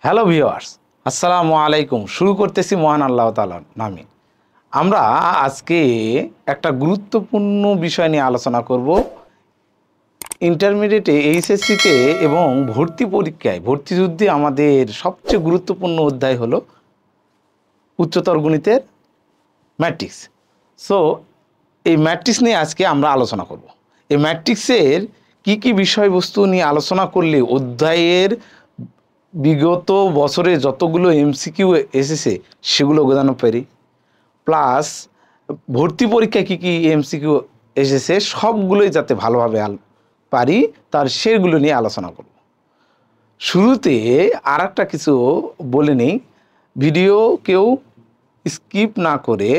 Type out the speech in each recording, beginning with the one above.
Hello viewers, আসসালামু আলাইকুম। শুরু করতেছি মহান আল্লাহ তাআলার নামে। আমরা আজকে একটা গুরুত্বপূর্ণ বিষয় নিয়ে আলোচনা করব। ইন্টারমিডিয়েটে, এইচএসসিতে এবং ভর্তি পরীক্ষায়, ভর্তি যুদ্ধে আমাদের সবচেয়ে গুরুত্বপূর্ণ অধ্যায় হলো উচ্চতর গণিতের ম্যাট্রিক্স। সো এই ম্যাট্রিক্স নিয়ে আজকে আমরা আলোচনা করব। এই ম্যাট্রিক্সের কি বিষয়বস্তু নিয়ে আলোচনা করলে অধ্যায়ের বিগত বছরে যতগুলো এমসিকিউ এসেছে সেগুলো বোঝানো পারি, প্লাস ভর্তি পরীক্ষায় কী এমসিকিউ এসেছে সবগুলোই যাতে ভালোভাবে পারি তার সেগুলো নিয়ে আলোচনা করব। শুরুতে আর একটা কিছু বলে নেই, ভিডিও কেউ স্কিপ না করে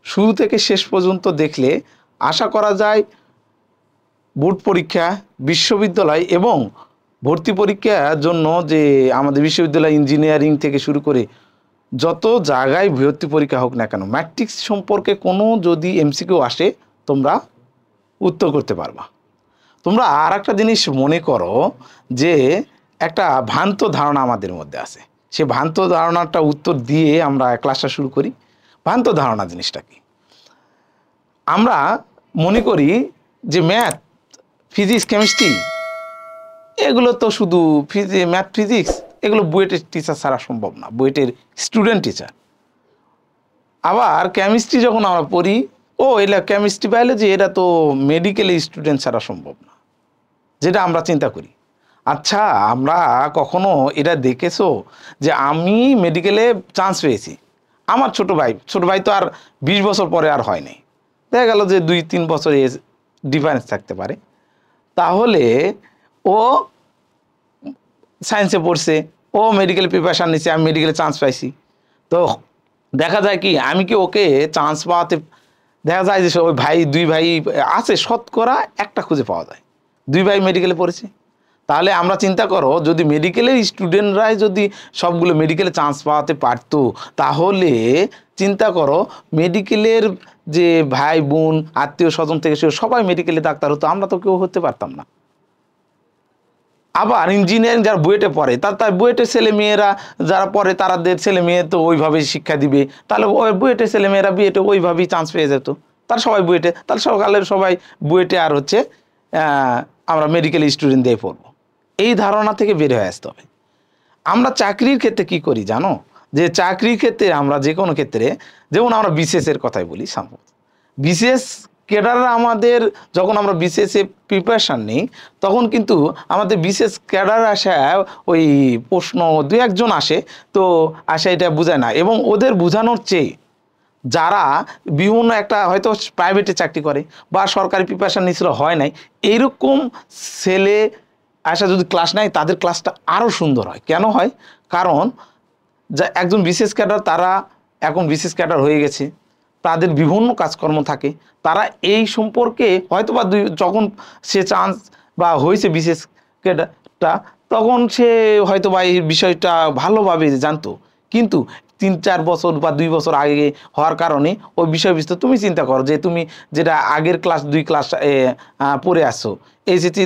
শুরু থেকে শেষ পর্যন্ত দেখলে আশা করা যায় বোর্ড পরীক্ষা, বিশ্ববিদ্যালয় এবং ভর্তি পরীক্ষার জন্য যে আমাদের বিশ্ববিদ্যালয় ইঞ্জিনিয়ারিং থেকে শুরু করে যত জায়গায় ভর্তি পরীক্ষা হোক না কেন, ম্যাট্রিক্স সম্পর্কে কোনো যদি এমসিকিউ আসে তোমরা উত্তর করতে পারবা। তোমরা আর একটা জিনিস মনে করো যে একটা ভ্রান্ত ধারণা আমাদের মধ্যে আছে, সে ভ্রান্ত ধারণাটা উত্তর দিয়ে আমরা ক্লাসটা শুরু করি। ভ্রান্ত ধারণা জিনিসটা কি? আমরা মনে করি যে ম্যাথ, ফিজিক্স, কেমিস্ট্রি এগুলো তো শুধু ম্যাথ, ফিজিক্স এগুলো বুয়েটের টিচার ছাড়া সম্ভব না, বুয়েটের স্টুডেন্ট টিচার। আবার কেমিস্ট্রি যখন আমরা পড়ি, এগুলো কেমিস্ট্রি, বায়োলজি এরা তো মেডিকেলে স্টুডেন্ট ছাড়া সম্ভব না, যেটা আমরা চিন্তা করি। আচ্ছা, আমরা কখনো এটা দেখেছো যে আমি মেডিকেলে চান্স পেয়েছি, আমার ছোট ভাই তো আর 20 বছর পরে আর হয় নাই, দেখা গেল যে 2-3 বছর ডিফারেন্স থাকতে পারে, তাহলে ও সায়েন্সে পড়ছে, ও মেডিকেল প্রিপারেশান নিচ্ছে, আমি মেডিকেলে চান্স পাইছি। তো দেখা যায় কি, আমি কি ওকে চান্স পাওয়াতে দেখা যায় যে ওই দুই ভাই আছে, শতকরা একটা খুঁজে পাওয়া যায় 2 ভাই মেডিকেলে পড়েছে। তাহলে আমরা চিন্তা করো, যদি মেডিকেলের স্টুডেন্টরাই যদি সবগুলো মেডিকেলে চান্স পাওয়াতে পারতো, তাহলে চিন্তা করো মেডিকেলের যে ভাই বোন আত্মীয় স্বজন থেকে সবাই মেডিকেলে ডাক্তার হতো, আমরা তো কেউ হতে পারতাম না। আবার ইঞ্জিনিয়ারিং যারা বুয়েটে পড়ে, তার বুয়েটের ছেলে মেয়েরা যারা পড়ে তাদের ছেলে মেয়ে তো ওইভাবেই শিক্ষা দিবে, তাহলে ওই বুয়েটের ছেলে মেয়েরা বিয়েটে ওইভাবেই চান্স পেয়ে যেত, তার সবাই বুয়েটে, তাহলে সকালের সবাই বুয়েটে আর হচ্ছে আমরা মেডিকেল স্টুডেন্ট দিয়ে পড়বো। এই ধারণা থেকে বের হয়ে আসতে হবে। আমরা চাকরির ক্ষেত্রে কি করি জানো? যে চাকরির ক্ষেত্রে আমরা যে কোনো ক্ষেত্রে, যেমন আমরা বিসিএসের কথাই বলি, সাপোজ বিসিএস ক্যাডাররা আমাদের, যখন আমরা বিসিএসে প্রিপারেশান নিই তখন কিন্তু আমাদের বিসিএস ক্যাডার আসা ওই প্রশ্ন 2-1 আসে, তো আসা এটা বোঝায় না, এবং ওদের বোঝানোর চেয়ে যারা বিভিন্ন একটা হয়তো প্রাইভেটে চাকরি করে বা সরকারি প্রিপারেশান নিয়েছিল হয় নাই, এইরকম ছেলে আসা যদি ক্লাস নেয় তাদের ক্লাসটা আরও সুন্দর হয়। কেন হয়? কারণ যা একজন বিসিএস ক্যাডার, তারা এখন বিসিএস ক্যাডার হয়ে গেছে, তাদের বিভিন্ন কাজকর্ম থাকে, তারা এই সম্পর্কে হয়তো বা যখন সে চান্স বা হয়েছে বিসিএস ক্যাডারটা, তখন সে হয়তো বা এই বিষয়টা ভালোভাবে জানতো, কিন্তু 3-4 বছর বা 2 বছর আগে হওয়ার কারণে ওই বিষয়বস্তু, তুমি চিন্তা করো যে তুমি যেটা আগের ক্লাস 2 ক্লাস পড়ে আসছো, এইচএসসি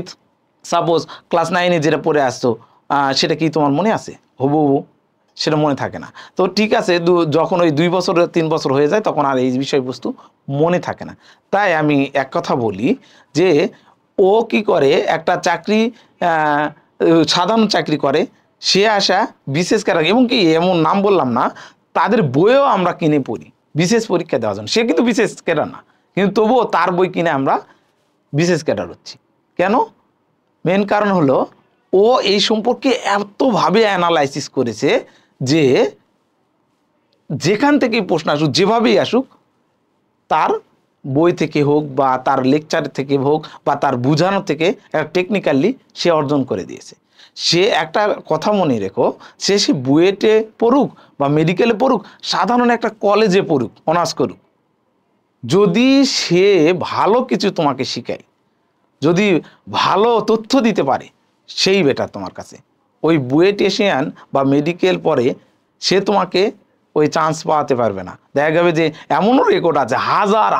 সাপোজ ক্লাস 9-এ যেটা পড়ে আসছো, সেটা কি তোমার মনে আছে? হুবহু সেটা মনে থাকে না। তো ঠিক আছে, যখন ওই 2 বছর 3 বছর হয়ে যায় তখন আর এই বিষয়বস্তু মনে থাকে না। তাই আমি এক কথা বলি যে ও কি করে, একটা চাকরি সাধারণ চাকরি করে, সে আসা বিশেষ ক্যাডার, এবং কি এমন নাম বললাম না, তাদের বইও আমরা কিনে পড়ি বিশেষ পরীক্ষা দেওয়ার জন্য। সে কিন্তু বিশেষ ক্যাডার না, কিন্তু তবুও তার বই কিনে আমরা বিশেষ ক্যাডার হচ্ছি। কেন? মেন কারণ হলো ও এই সম্পর্কে এতভাবে অ্যানালাইসিস করেছে যে যেখান থেকেই প্রশ্ন আসুক, যেভাবেই আসুক, তার বই থেকে হোক বা তার লেকচার থেকে হোক বা তার বোঝানো থেকে টেকনিক্যালি সে অর্জন করে দিয়েছে। সে একটা কথা মনে রেখো, সে বুয়েটে পড়ুক বা মেডিকেলে পড়ুক, সাধারণ একটা কলেজে পড়ুক, অনার্স করুক, যদি সে ভালো কিছু তোমাকে শেখায়, যদি ভালো তথ্য দিতে পারে, সেই বেটার তোমার কাছে। ওই বুয়েটেশিয়ান বা মেডিকেল পরে সে তোমাকে ওই চান্স পাওয়াতে পারবে না। দেখা যাবে যে এমনও রেকর্ড আছে,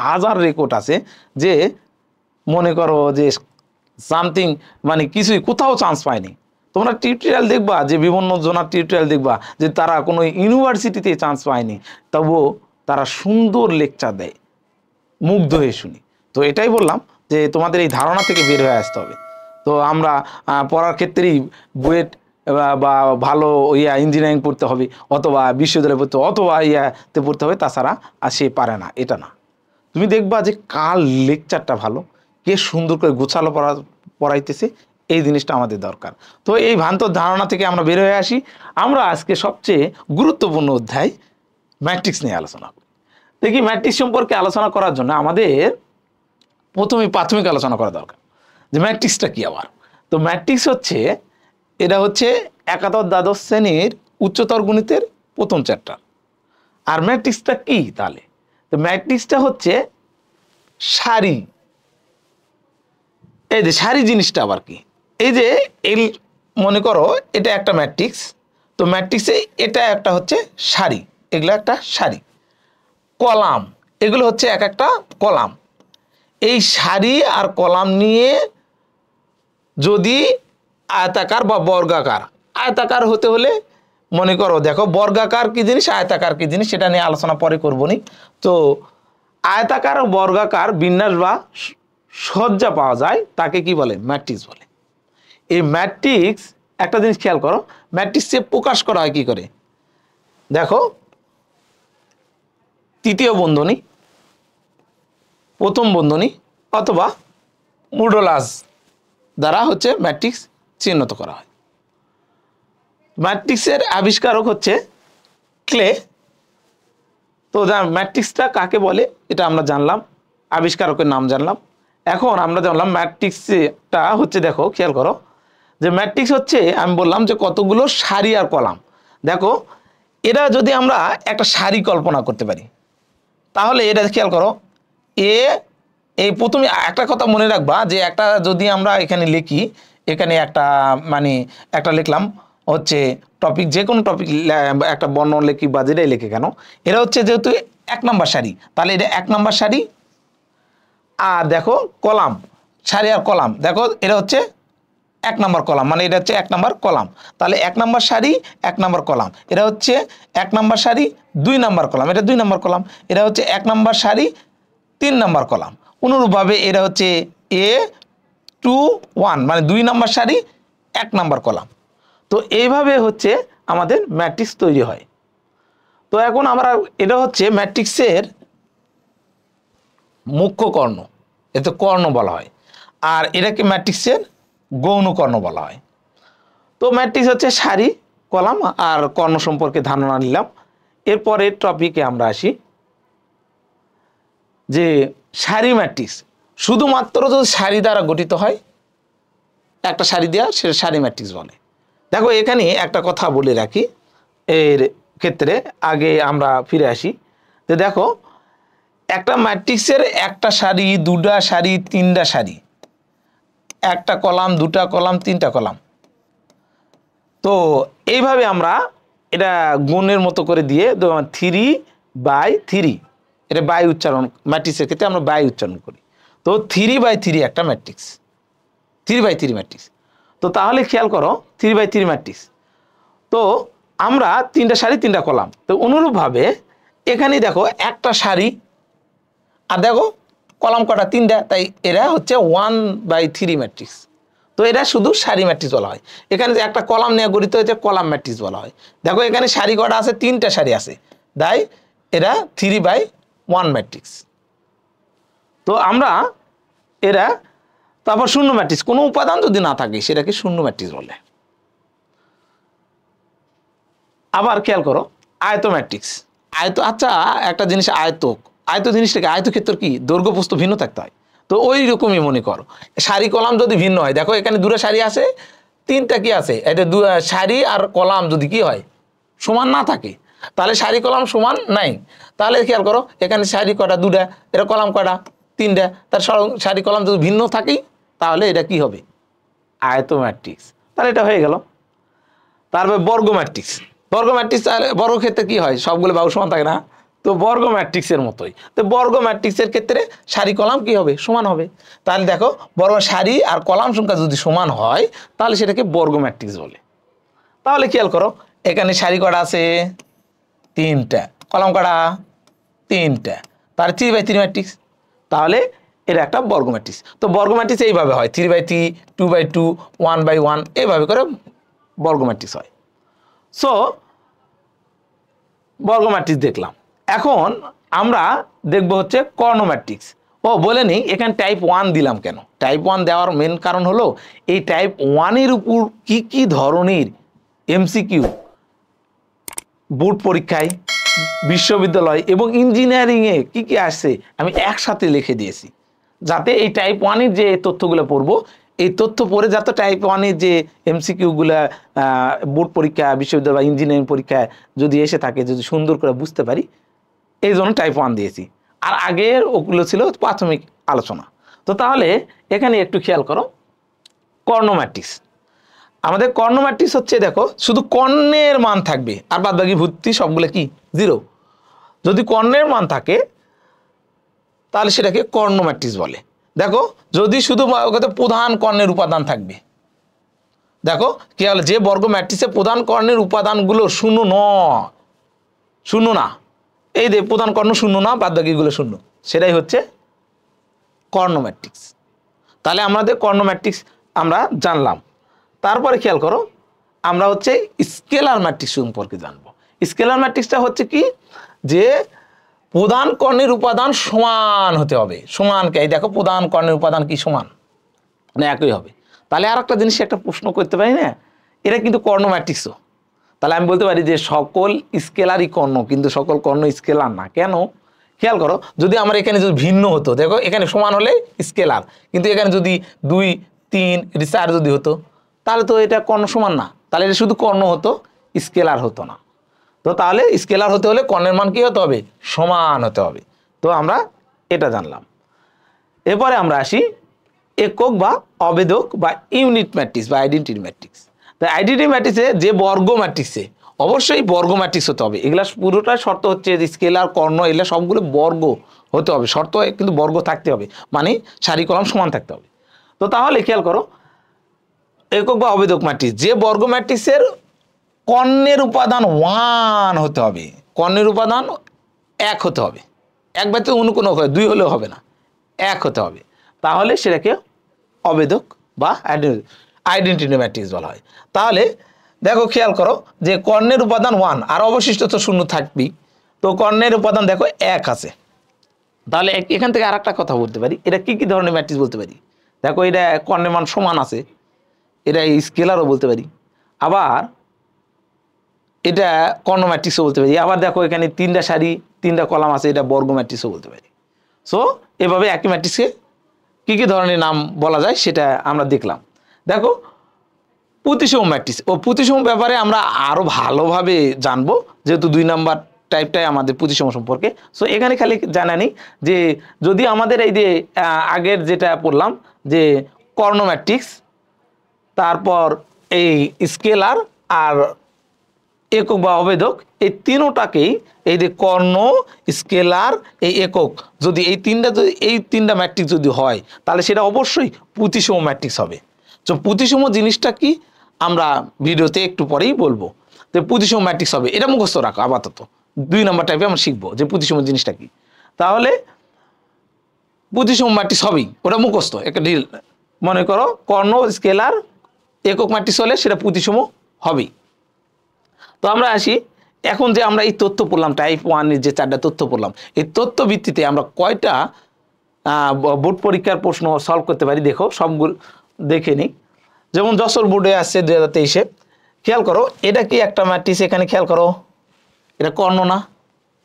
হাজার রেকর্ড আছে, যে মনে করো যে সামথিং মানে কিছুই কোথাও চান্স পায়নি, তোমরা টিউটোরিয়াল দেখবা, যে বিভিন্ন জনের টিউটোরিয়াল দেখবা যে তারা কোনো ইউনিভার্সিটিতে চান্স পায়নি, তবুও তারা সুন্দর লেকচার দেয়, মুগ্ধ হয়ে শুনি। তো এটাই বললাম যে তোমাদের এই ধারণা থেকে বের হয়ে আসতে হবে। তো আমরা পড়ার ক্ষেত্রেই বুয়েট বা ভালো ইঞ্জিনিয়ারিং পড়তে হবে, অথবা বিশ্ববিদ্যালয়ে পড়তে হবে, অথবা ইয়াতে পড়তে হবে, তাছাড়া আর সে পারে না, এটা না। তুমি দেখবা যে কার লেকচারটা ভালো, কে সুন্দর করে গোছালো পড়াইতেছে, এই জিনিসটা আমাদের দরকার। তো এই ভ্রান্ত ধারণা থেকে আমরা বের হয়ে আসি। আমরা আজকে সবচেয়ে গুরুত্বপূর্ণ অধ্যায় ম্যাট্রিক্স নিয়ে আলোচনা করি। দেখি ম্যাট্রিক্স সম্পর্কে আলোচনা করার জন্য আমাদের প্রথমে প্রাথমিক আলোচনা করা দরকার যে ম্যাট্রিক্সটা কি আবার। তো ম্যাট্রিক্স হচ্ছে, এটা হচ্ছে একাদশ দ্বাদশ শ্রেণীর উচ্চতর গণিতের প্রথম চ্যাপ্টার। আর ম্যাট্রিক্সটা কি তাহলে? তো ম্যাট্রিক্সটা হচ্ছে সারি। এই যে সারি জিনিসটা আবার কি, এই যে এই মনে করো এটা একটা ম্যাট্রিক্স, তো ম্যাট্রিক্সে এটা একটা হচ্ছে সারি, এগুলো একটা সারি। কলাম, এগুলো হচ্ছে এক একটা কলাম। এই সারি আর কলাম নিয়ে যদি আয়তাকার বা বর্গাকার, আয়তাকার হতে হলে মনে করো, দেখো বর্গাকার কি জিনিস, আয়তাকার কি জিনিস, সেটা নিয়ে আলোচনা পরে করবো নি। তো আয়তাকার ও বর্গাকার বিন্যাস বা সজ্জা পাওয়া যায়, তাকে কি বলে? ম্যাট্রিক্স বলে। এই ম্যাট্রিক্স একটা জিনিস খেয়াল করো, ম্যাট্রিক্সে প্রকাশ করা হয় কি করে? দেখো, তৃতীয় বন্ধনী, প্রথম বন্ধনী অথবা মডুলাস দ্বারা হচ্ছে ম্যাট্রিক্স চিহ্নিত করা হয়। ম্যাট্রিক্সের আবিষ্কারক হচ্ছে ক্লে। তো ম্যাট্রিক্সটা কাকে বলে এটা আমরা জানলাম, আবিষ্কারকের নাম জানলাম। এখন আমরা জানলাম ম্যাট্রিক্সটা হচ্ছে, দেখো খেয়াল করো যে ম্যাট্রিক্স হচ্ছে, আমি বললাম যে কতগুলো সারি আর কলাম। দেখো, এটা যদি আমরা একটা সারি কল্পনা করতে পারি, তাহলে এটা খেয়াল করো, এই প্রথমে একটা কথা মনে রাখবা যে একটা যদি আমরা এখানে লিখি, এখানে একটা মানে একটা লিখলাম হচ্ছে টপিক, যে কোনো টপিক একটা বর্ণ লিখি বা যেটাই লিখে কেন, এটা হচ্ছে যেহেতু 1 নম্বর সারি, তাহলে এটা 1 নম্বর সারি। আর দেখো কলাম, সারি আর কলাম, দেখো এটা হচ্ছে 1 নম্বর কলাম, মানে এটা হচ্ছে 1 নম্বর কলাম। তাহলে 1 নম্বর সারি 1 নম্বর কলাম, এটা হচ্ছে 1 নম্বর সারি 2 নম্বর কলাম, এটা 2 নম্বর কলাম, এটা হচ্ছে 1 নম্বর সারি 3 নম্বর কলাম। অনুরূপভাবে এটা হচ্ছে A21, মানে 2 নম্বর সারি 1 নম্বর কলাম। তো এইভাবে হচ্ছে আমাদের ম্যাট্রিক্স তৈরি হয়। তো এখন আমরা, এটা হচ্ছে ম্যাট্রিক্সের মুখ্য কর্ণ, এতে কর্ণ বলা হয়, আর এটাকে ম্যাট্রিক্সের গৌণ কর্ণ বলা হয়। তো ম্যাট্রিক্স হচ্ছে সারি, কলাম আর কর্ণ সম্পর্কে ধারণা নিলাম। এরপরের টপিকে আমরা আসি যে সারি ম্যাট্রিক্স শুধুমাত্র যদি সারি দ্বারা গঠিত হয়, একটা সারি দেওয়া, সেটা সারি ম্যাট্রিক্স বলে। দেখো, এখানে একটা কথা বলে রাখি এর ক্ষেত্রে, আগে আমরা ফিরে আসি। যে দেখো, একটা ম্যাট্রিক্সের একটা সারি, দুটা সারি, তিনটা সারি, একটা কলাম, দুটা কলাম, তিনটা কলাম। তো এইভাবে আমরা এটা গুণের মতো করে দিয়ে 3/3, এটা বাই উচ্চারণ, ম্যাট্রিক্সের ক্ষেত্রে আমরা বাই উচ্চারণ করি। তো 3/3 একটা ম্যাট্রিক্স, 3/3 ম্যাট্রিক্স। তো তাহলে খেয়াল করো 3/3 ম্যাট্রিক্স। তো আমরা তিনটা সারি, তিনটা কলাম। তো অনুরূপভাবে এখানে দেখো একটা সারি, আর দেখো কলাম কটা? 3টা, তাই এরা হচ্ছে 1/3 ম্যাট্রিক্স। তো এটা শুধু সারি ম্যাট্রিক্স বলা হয়। এখানে যে একটা কলাম নিয়ে গঠিত হয়েছে, কলাম ম্যাট্রিক্স বলা হয়। দেখো এখানে সারি কটা আছে? 3টা সারি আছে, তাই এরা 3/1 ম্যাট্রিক্স। তো আমরা এরা, তারপর শূন্য ম্যাট্রিক্স, কোনো উপাদান যদি না থাকে সেটাকে শূন্য ম্যাট্রিক্স বলে। আবার খেয়াল করো আয়ত ম্যাট্রিক্স। আয়ত, আচ্ছা একটা জিনিস আয়তক, আয়ত জিনিসটাকে, আয়তক্ষেত্র কি? দৈর্ঘ্য প্রস্থ ভিন্ন থাকতে হয়। তো ওই রকমই মনে করো সারি কলাম যদি ভিন্ন হয়, দেখো এখানে দুটো সারি আছে, 3টা কি আছে, এটা সারি আর কলাম যদি কি হয়, সমান না থাকে, তাহলে সারি কলাম সমান নাই। তাহলে খেয়াল করো এখানে সারি কটা? 2টা। এটা কলাম কটা? 3টা। তার সারি কলাম যদি ভিন্ন থাকে, তাহলে এটা কি হবে? আয়ত ম্যাট্রিক্স। তাহলে এটা হয়ে গেল। তারপরে বর্গ ম্যাট্রিক্স। বর্গ ম্যাট্রিক্স, তাহলে বর্গক্ষেত্রে কি হয়? সবগুলো বাহু সমান থাকে না, তো বর্গ ম্যাট্রিক্সের মতোই। তো বর্গ ম্যাট্রিক্সের ক্ষেত্রে সারি কলাম কি হবে, সমান হবে। তাহলে দেখো বর্গ সারি আর কলাম সংখ্যা যদি সমান হয় তাহলে সেটাকে বর্গ ম্যাট্রিক্স বলে। তাহলে খেয়াল করো এখানে সারি কটা আছে, 3টা, কলাম কটা, 3টা, তাহলে 3/3 ম্যাট্রিক্স। তাহলে এটা একটা বর্গ ম্যাট্রিক্স। তো বর্গ ম্যাট্রিক্স এইভাবে হয়, 3/3, 2/2, 1/1 এইভাবে করে বর্গ ম্যাট্রিক্স হয়। সো বর্গ ম্যাট্রিক্স দেখলাম। এখন আমরা দেখব হচ্ছে কর্ণ ম্যাট্রিক্স। বলে নিই এখানে টাইপ 1 দিলাম কেন। টাইপ 1 দেওয়ার মেন কারণ হলো এই টাইপ 1-এর উপর কি কি ধরনের এমসিকিউ বোর্ড পরীক্ষায়, বিশ্ববিদ্যালয় এবং ইঞ্জিনিয়ারিংয়ে কি কি আসছে আমি একসাথে লিখে দিয়েছি, যাতে এই টাইপ 1-এর যে তথ্যগুলো পড়বো এই তথ্য পড়ে যাতে টাইপ 1-এর যে এমসিকিউগুলো বোর্ড পরীক্ষা, বিশ্ববিদ্যালয় বা ইঞ্জিনিয়ারিং পরীক্ষায় যদি এসে থাকে যদি সুন্দর করে বুঝতে পারি, এই জন্য টাইপ 1 দিয়েছি। আর আগের ওগুলো ছিল প্রাথমিক আলোচনা। তো তাহলে এখানে একটু খেয়াল করো কর্ণ ম্যাট্রিক্স। আমাদের কর্ণ ম্যাট্রিক্স হচ্ছে দেখো শুধু কর্ণের মান থাকবে আর বাদ বাকি ভর্তি সবগুলো কি 0। যদি কর্ণের মান থাকে তাহলে সেটাকে কর্ণ ম্যাট্রিক্স বলে। দেখো যদি শুধু প্রধান কর্ণের উপাদান থাকবে, দেখো কি হলো যে বর্গ ম্যাট্রিক্সে প্রধান কর্ণের উপাদানগুলো শূন্য না, এই যে প্রধান কর্ণ শূন্য না, বাদ বাকিগুলো শূন্য, সেটাই হচ্ছে কর্ণ ম্যাট্রিক্স। তাহলে আমাদের কর্ণ ম্যাট্রিক্স আমরা জানলাম। তারপরে খেয়াল করো আমরা হচ্ছে স্কেলার ম্যাট্রিক্স সম্পর্কে জানবো। স্কেলার ম্যাট্রিক্সটা হচ্ছে কি, যে প্রধান কর্ণের উপাদান সমান হতে হবে। সমান কে, দেখো প্রধান কর্ণের উপাদান কি সমান, মানে একই হবে। তাহলে আর একটা জিনিস একটা প্রশ্ন করতে পারি না, এটা কিন্তু কর্ণ ম্যাট্রিক্সও। তাহলে আমি বলতে পারি যে সকল স্কেলারই কর্ণ, কিন্তু সকল কর্ণ স্কেলার না। কেন, খেয়াল করো যদি আমার এখানে যদি ভিন্ন হতো, দেখো এখানে সমান হলে স্কেলার, কিন্তু এখানে যদি 2, 3, 4 যদি হতো তাহলে তো এটা কর্ণ সমান না, তাহলে এটা শুধু কর্ণ হতো, স্কেলার হতো না। তো তাহলে স্কেলার হতে হলে কর্ণের মান কি হতে হবে, সমান হতে হবে। তো আমরা এটা জানলাম। এরপরে আমরা আসি একক বা অবেদক বা ইউনিট ম্যাট্রিক্স বা আইডেন্টিটি ম্যাট্রিক্স। তো আইডেন্টিটি ম্যাট্রিক্সে যে বর্গ ম্যাট্রিক্সে অবশ্যই বর্গ ম্যাট্রিক্স হতে হবে। এগুলা পুরোটাই শর্ত হচ্ছে যে স্কেলার কর্ণ এগুলো সবগুলো বর্গ হতে হবে, শর্ত কিন্তু বর্গ থাকতে হবে, মানে সারি কলাম সমান থাকতে হবে। তো তাহলে খেয়াল করো একক বা অবেদক ম্যাট্রিক্স, যে বর্গ ম্যাট্রিক্সের কর্ণের উপাদান 1 হতে হবে, কর্ণের উপাদান 1 হতে হবে, এক ব্যতীত অন্য কোনো 2 হলেও হবে না, 1 হতে হবে, তাহলে সেটাকে অবেদক বা আইডেন্টিটি ম্যাট্রিক্স বলা হয়। তাহলে দেখো খেয়াল করো যে কর্ণের উপাদান 1 আর অবশিষ্ট তো শূন্য থাকবেই। তো কর্ণের উপাদান দেখো 1 আছে, তাহলে এখান থেকে আর একটা কথা বলতে পারি, এটা কি কি ধরনের ম্যাট্রিক্স বলতে পারি। দেখো এটা কর্ণের মান সমান আছে, এটা স্কেলারও বলতে পারি, আবার এটা কর্ণ ম্যাট্রিক্সও বলতে পারি। আবার দেখো এখানে 3টা সারি 3টা কলাম আছে, এটা বর্গ ম্যাট্রিক্সও বলতে পারি। সো এভাবে একই ম্যাট্রিক্সে কি কি ধরনের নাম বলা যায় সেটা আমরা দেখলাম। দেখো প্রতিসম ম্যাট্রিক্স, প্রতিসম ব্যাপারে আমরা আরো ভালোভাবে জানবো, যেহেতু 2 নাম্বার টাইপটাই আমাদের প্রতিসম সম্পর্কে। সো এখানে খালি জানা নেই যে যদি আমাদের এই যে আগের যেটা পড়লাম যে কর্ণ ম্যাট্রিক্স, তারপর এই স্কেলার আর একক বা অবেদক, এই তিনটাকেই এই যে কর্ণ, স্কেলার, এই একক, যদি এই তিনটা ম্যাট্রিক্স যদি হয় তাহলে সেটা অবশ্যই প্রতিসম ম্যাট্রিক্স হবে। তো প্রতিসম জিনিসটা কি আমরা ভিডিওতে একটু পরেই বলবো। তো প্রতিসম ম্যাট্রিক্স হবে, এটা মুখস্থ রাখো আপাতত, 2 নম্বর টাইপে আমরা শিখবো যে প্রতিসম জিনিসটা কি। তাহলে প্রতিসম ম্যাট্রিক্স হবেই, ওটা মুখস্থ একটা ঢিল মনে করো, কর্ণ, স্কেলার, একক ম্যাট্রিক্স হলে সেটা প্রতিসম হবেই। তো আমরা আসি এখন যে আমরা এই তথ্য পড়লাম, টাইপ 1-এর যে 4টা তথ্য পড়লাম, এই তথ্য ভিত্তিতে আমরা কয়টা বোর্ড পরীক্ষার প্রশ্ন সলভ করতে পারি দেখো, সবগুলো দেখে নিই। যেমন যশোর বোর্ডে আসছে 2023-এ, খেয়াল করো এটা কি একটা ম্যাট্রিক্স, এখানে খেয়াল করো এটা কর্ণ না,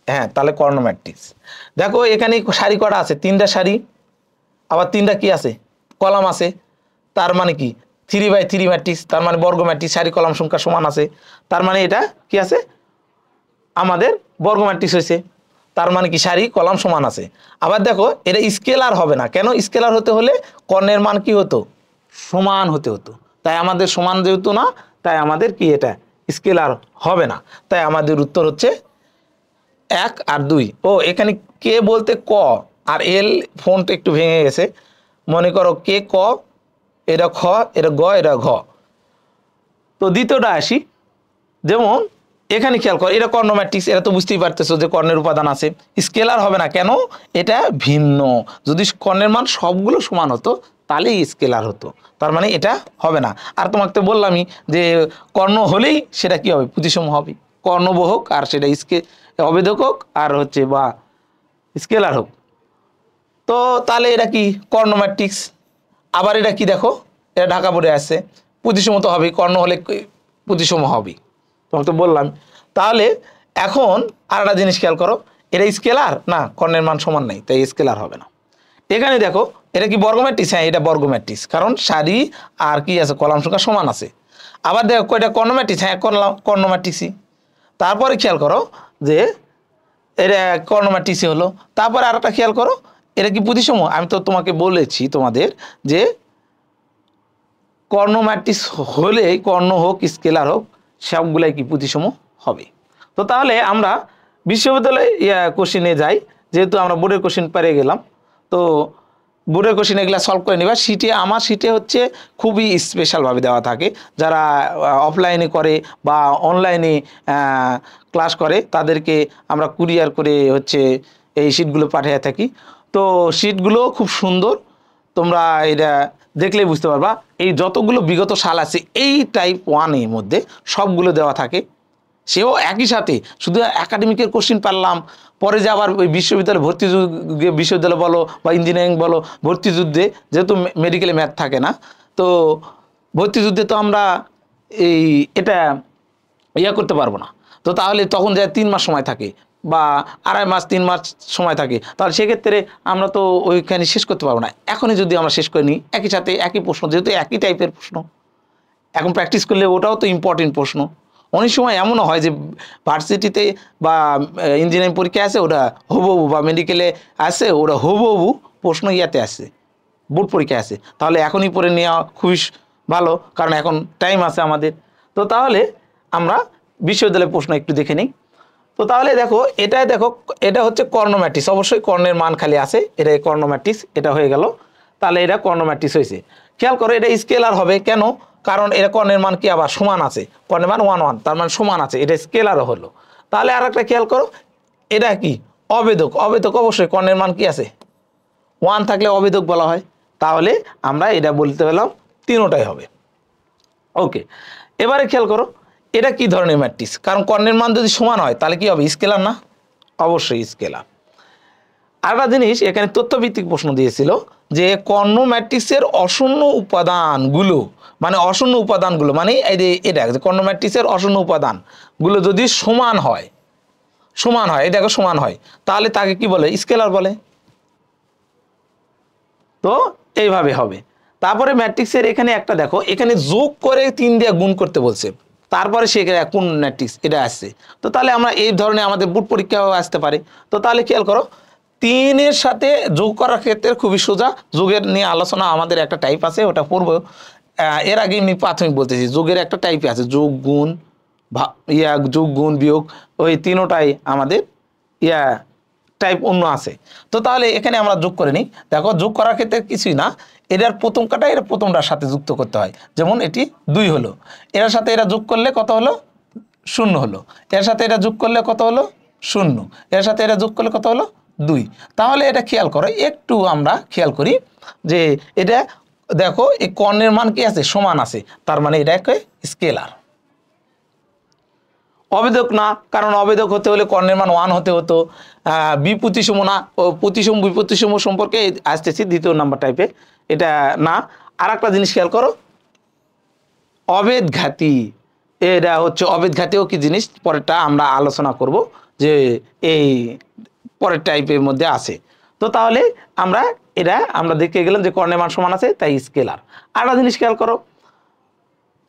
হ্যাঁ তাহলে কর্ণ ম্যাট্রিক্স। দেখো এখানে সারি কটা আছে, 3টা সারি, আবার 3টা কি আছে কলাম আছে, তার মানে কি 3/3 ম্যাট্রিক্স, তার মানে বর্গ ম্যাট্রিক্স, সারি কলাম সংখ্যা সমান আছে, তার মানে এটা কি আছে আমাদের বর্গ ম্যাট্রিক্স হয়েছে, তার মানে কি সারি কলাম সমান আছে। আবার দেখো এটা স্কেলার হবে না, কেন, স্কেলার হতে হলে কর্ণের মান কি হতো, সমান হতে হতো, তাই আমাদের সমান যেহেতু না, তাই আমাদের কি এটা স্কেলার হবে না, তাই আমাদের উত্তর হচ্ছে 1 আর 2। ও এখানে কে বলতে ক আর এল ফোনটা একটু ভেঙে গেছে, মনে করো কে ক, এটা খ, এটা গ, এটা ঘ। তো দ্বিতীয়টা আসি, যেমন এখানে খেয়াল করো, এটা কর্ণ ম্যাট্রিক্স, এটা তো বুঝতেই পারতেছো যে কর্ণের উপাদান আছে, স্কেলার হবে না কেন, এটা ভিন্ন। যদি কর্ণের মান সবগুলো সমান হতো তাহলেই স্কেলার হতো, তার মানে এটা হবে না। আর তোমাকে তো বললামই যে কর্ণ হলেই সেটা কি হবে, প্রতিসম হবে, কর্ণবহ হোক আর সেটা অবেদক হোক আর হচ্ছে বা স্কেলার হোক। তো তাহলে এটা কি কর্ণ ম্যাট্রিক্স। আবার এটা কি দেখো, এটা ঢাকা বোর্ডে আসছে, প্রতিসম তো হবে, কর্ণ হলে প্রতিসম হবে, তোমাকে তো বললাম। তাহলে এখন আর একটা জিনিস খেয়াল করো, এটা স্কেলার না, কর্ণের মান সমান নাই, তাই স্কেলার হবে না। এখানে দেখো এটা কি বর্গ ম্যাট্রিক্স, হ্যাঁ এটা বর্গ ম্যাট্রিক্স, কারণ সারি আর কি আছে, কলাম সংখ্যা সমান আছে। আবার দেখো এটা কর্ণ ম্যাট্রিক্স, হ্যাঁ কর্ণ ম্যাট্রিক্সই। তারপরে খেয়াল করো যে এটা কর্ণ ম্যাট্রিক্সই হলো। তারপরে আর একটা খেয়াল করো, এটা কি প্রতিসম, আমি তো তোমাকে বলেছি তোমাদের যে কর্ণ ম্যাট্রিক্স হলেই, কর্ণ হোক স্কেলার হোক সবগুলাই কি প্রতিসম হবে। তো তাহলে আমরা বিশ্ববিদ্যালয়ে কোশ্চিনে যাই, যেহেতু আমরা বোর্ডের কোশ্চিন পেরে গেলাম, তো বোর্ডের কোশ্চিন এগুলা সলভ করে নিবা। শিটে আমার শিটে হচ্ছে খুবই স্পেশালভাবে দেওয়া থাকে, যারা অফলাইনে করে বা অনলাইনে ক্লাস করে তাদেরকে আমরা কুরিয়ার করে হচ্ছে এই শিটগুলো পাঠিয়ে থাকি। তো শিটগুলো খুব সুন্দর, তোমরা এটা দেখলেই বুঝতে পারবা। এই যতগুলো বিগত সাল আছে এই টাইপ 1-এর মধ্যে সবগুলো দেওয়া থাকে, সেও একই সাথে, শুধু একাডেমিকের কোশ্চিন পারলাম, পরে যে আবার ওই বিশ্ববিদ্যালয় ভর্তি যুদ্ধে, বিশ্ববিদ্যালয় বলো বা ইঞ্জিনিয়ারিং বলো, ভর্তি যুদ্ধে যেহেতু মেডিকেলে ম্যাথ থাকে না, তো ভর্তি যুদ্ধে তো আমরা এই এটা করতে পারবো না। তো তাহলে তখন যায় 3 মাস সময় থাকে বা 2.5 মাস 3 মাস সময় থাকে, তাহলে সেক্ষেত্রে আমরা তো ওইখানে শেষ করতে পারবো না। এখনই যদি আমরা শেষ করে নিই একই সাথে একই প্রশ্ন, যেহেতু একই টাইপের প্রশ্ন, এখন প্র্যাকটিস করলে ওটাও তো ইম্পর্টেন্ট প্রশ্ন। অনেক সময় এমনও হয় যে ভার্সিটিতে বা ইঞ্জিনিয়ারিং পরীক্ষায় আসে ওটা হুবহু, বা মেডিকেলে আসে ওটা হুবহু প্রশ্ন ইয়াতে আসে, বোর্ড পরীক্ষায় আসে। তাহলে এখনই পড়ে নেওয়া খুবই ভালো, কারণ এখন টাইম আছে আমাদের। তো তাহলে আমরা বিশ্ববিদ্যালয়ের প্রশ্ন একটু দেখে নিই। তো তাহলে দেখো এটা হচ্ছে কর্ণ ম্যাট্রিক্স, অবশ্যই কর্ণের মান খালি আছে, এটা কর্ণ ম্যাট্রিক্স, এটা হয়ে গেল। তাহলে এটা কর্ণ ম্যাট্রিক্স হয়েছে। খেয়াল করো এটা স্কেলার হবে কেন, কারণ এটা কর্ণের মান কি আবার সমান আছে, কর্ণের মান 1 1, তার মানে সমান আছে, এটা স্কেলারও হলো। তাহলে আর একটা খেয়াল করো, এটা কি অবেদক, অবশ্যই কর্ণের মান কি আছে 1 থাকলে অবেদক বলা হয়। তাহলে আমরা এটা বলতে পেলাম তিনোটাই হবে। ওকে, এবারে খেয়াল করো এটা কি ধরনের ম্যাট্রিক্স, কারণ কর্ণের মান যদি সমান হয় তাহলে কি হবে, স্কেলার না, অবশ্যই স্কেলার। আরেকটা জিনিস এখানে তথ্যভিত্তিক প্রশ্ন দিয়েছিল যে কর্ণ ম্যাট্রিক্সের অশূন্য উপাদানগুলো, মানে অশূন্য উপাদানগুলো মানে এই যে এটা কর্ণ ম্যাট্রিক্সের অশূন্য উপাদানগুলো যদি সমান হয়, এই দেখো সমান হয়, তাহলে তাকে কি বলে, স্কেলার বলে। তো এইভাবে হবে। তারপরে ম্যাট্রিক্সের এখানে একটা দেখো, এখানে যোগ করে 3 দিয়ে গুণ করতে বলছে, তারপরে সে কোন ম্যাট্রিক্স এটা আসছে। তো তাহলে আমরা এই ধরনের আমাদের বোর্ড পরীক্ষাও আসতে পারে। তো তাহলে খেয়াল করো 3-এর সাথে যোগ করার ক্ষেত্রে খুবই সোজা, যোগের নিয়ে আলোচনা আমাদের একটা টাইপ আছে, ওটা পড়বো। এর আগে এমনি প্রাথমিক বলতেছি, যোগের একটা টাইপ আছে, যোগ গুণ যোগ গুণ বিয়োগ, ওই তিনোটাই আমাদের টাইপ অন্য আছে। তো তাহলে এখানে আমরা যোগ করে নিই। দেখো যোগ করার ক্ষেত্রে কিছুই না, এটার প্রথম কাটা এটা প্রথমটার সাথে যুক্ত করতে হয়। যেমন এটি 2 হলো, এর সাথে এটা যোগ করলে কত হলো, 0 হলো, এর সাথে এটা যোগ করলে কত হলো 0, এর সাথে এটা যোগ করলে কত হলো 2। তাহলে এটা খেয়াল করো, একটু আমরা খেয়াল করি যে এটা দেখো এই কর্ণের মান কি আছে, সমান আছে, তার মানে এটা একটা স্কেলার। অবেদক না, কারণ অবেদক হতে হলে কর্ণের মান 1 হতে হতো। বিপ্রতিসম না, প্রতিসম বিপ্রতিসম সম্পর্কে আসতেছি দ্বিতীয় নাম্বার টাইপে, এটা না। আর একটা জিনিস খেয়াল করো, অবেদঘাতী, এটা হচ্ছে অবেদঘাতীও কি জিনিস, পরেরটা আমরা আলোচনা করব যে এই পরের টাইপের মধ্যে আছে। তো তাহলে আমরা দেখে গেলাম যে কর্ণের মান সমান আছে, তাই স্কেলার। আর একটা জিনিস খেয়াল করো,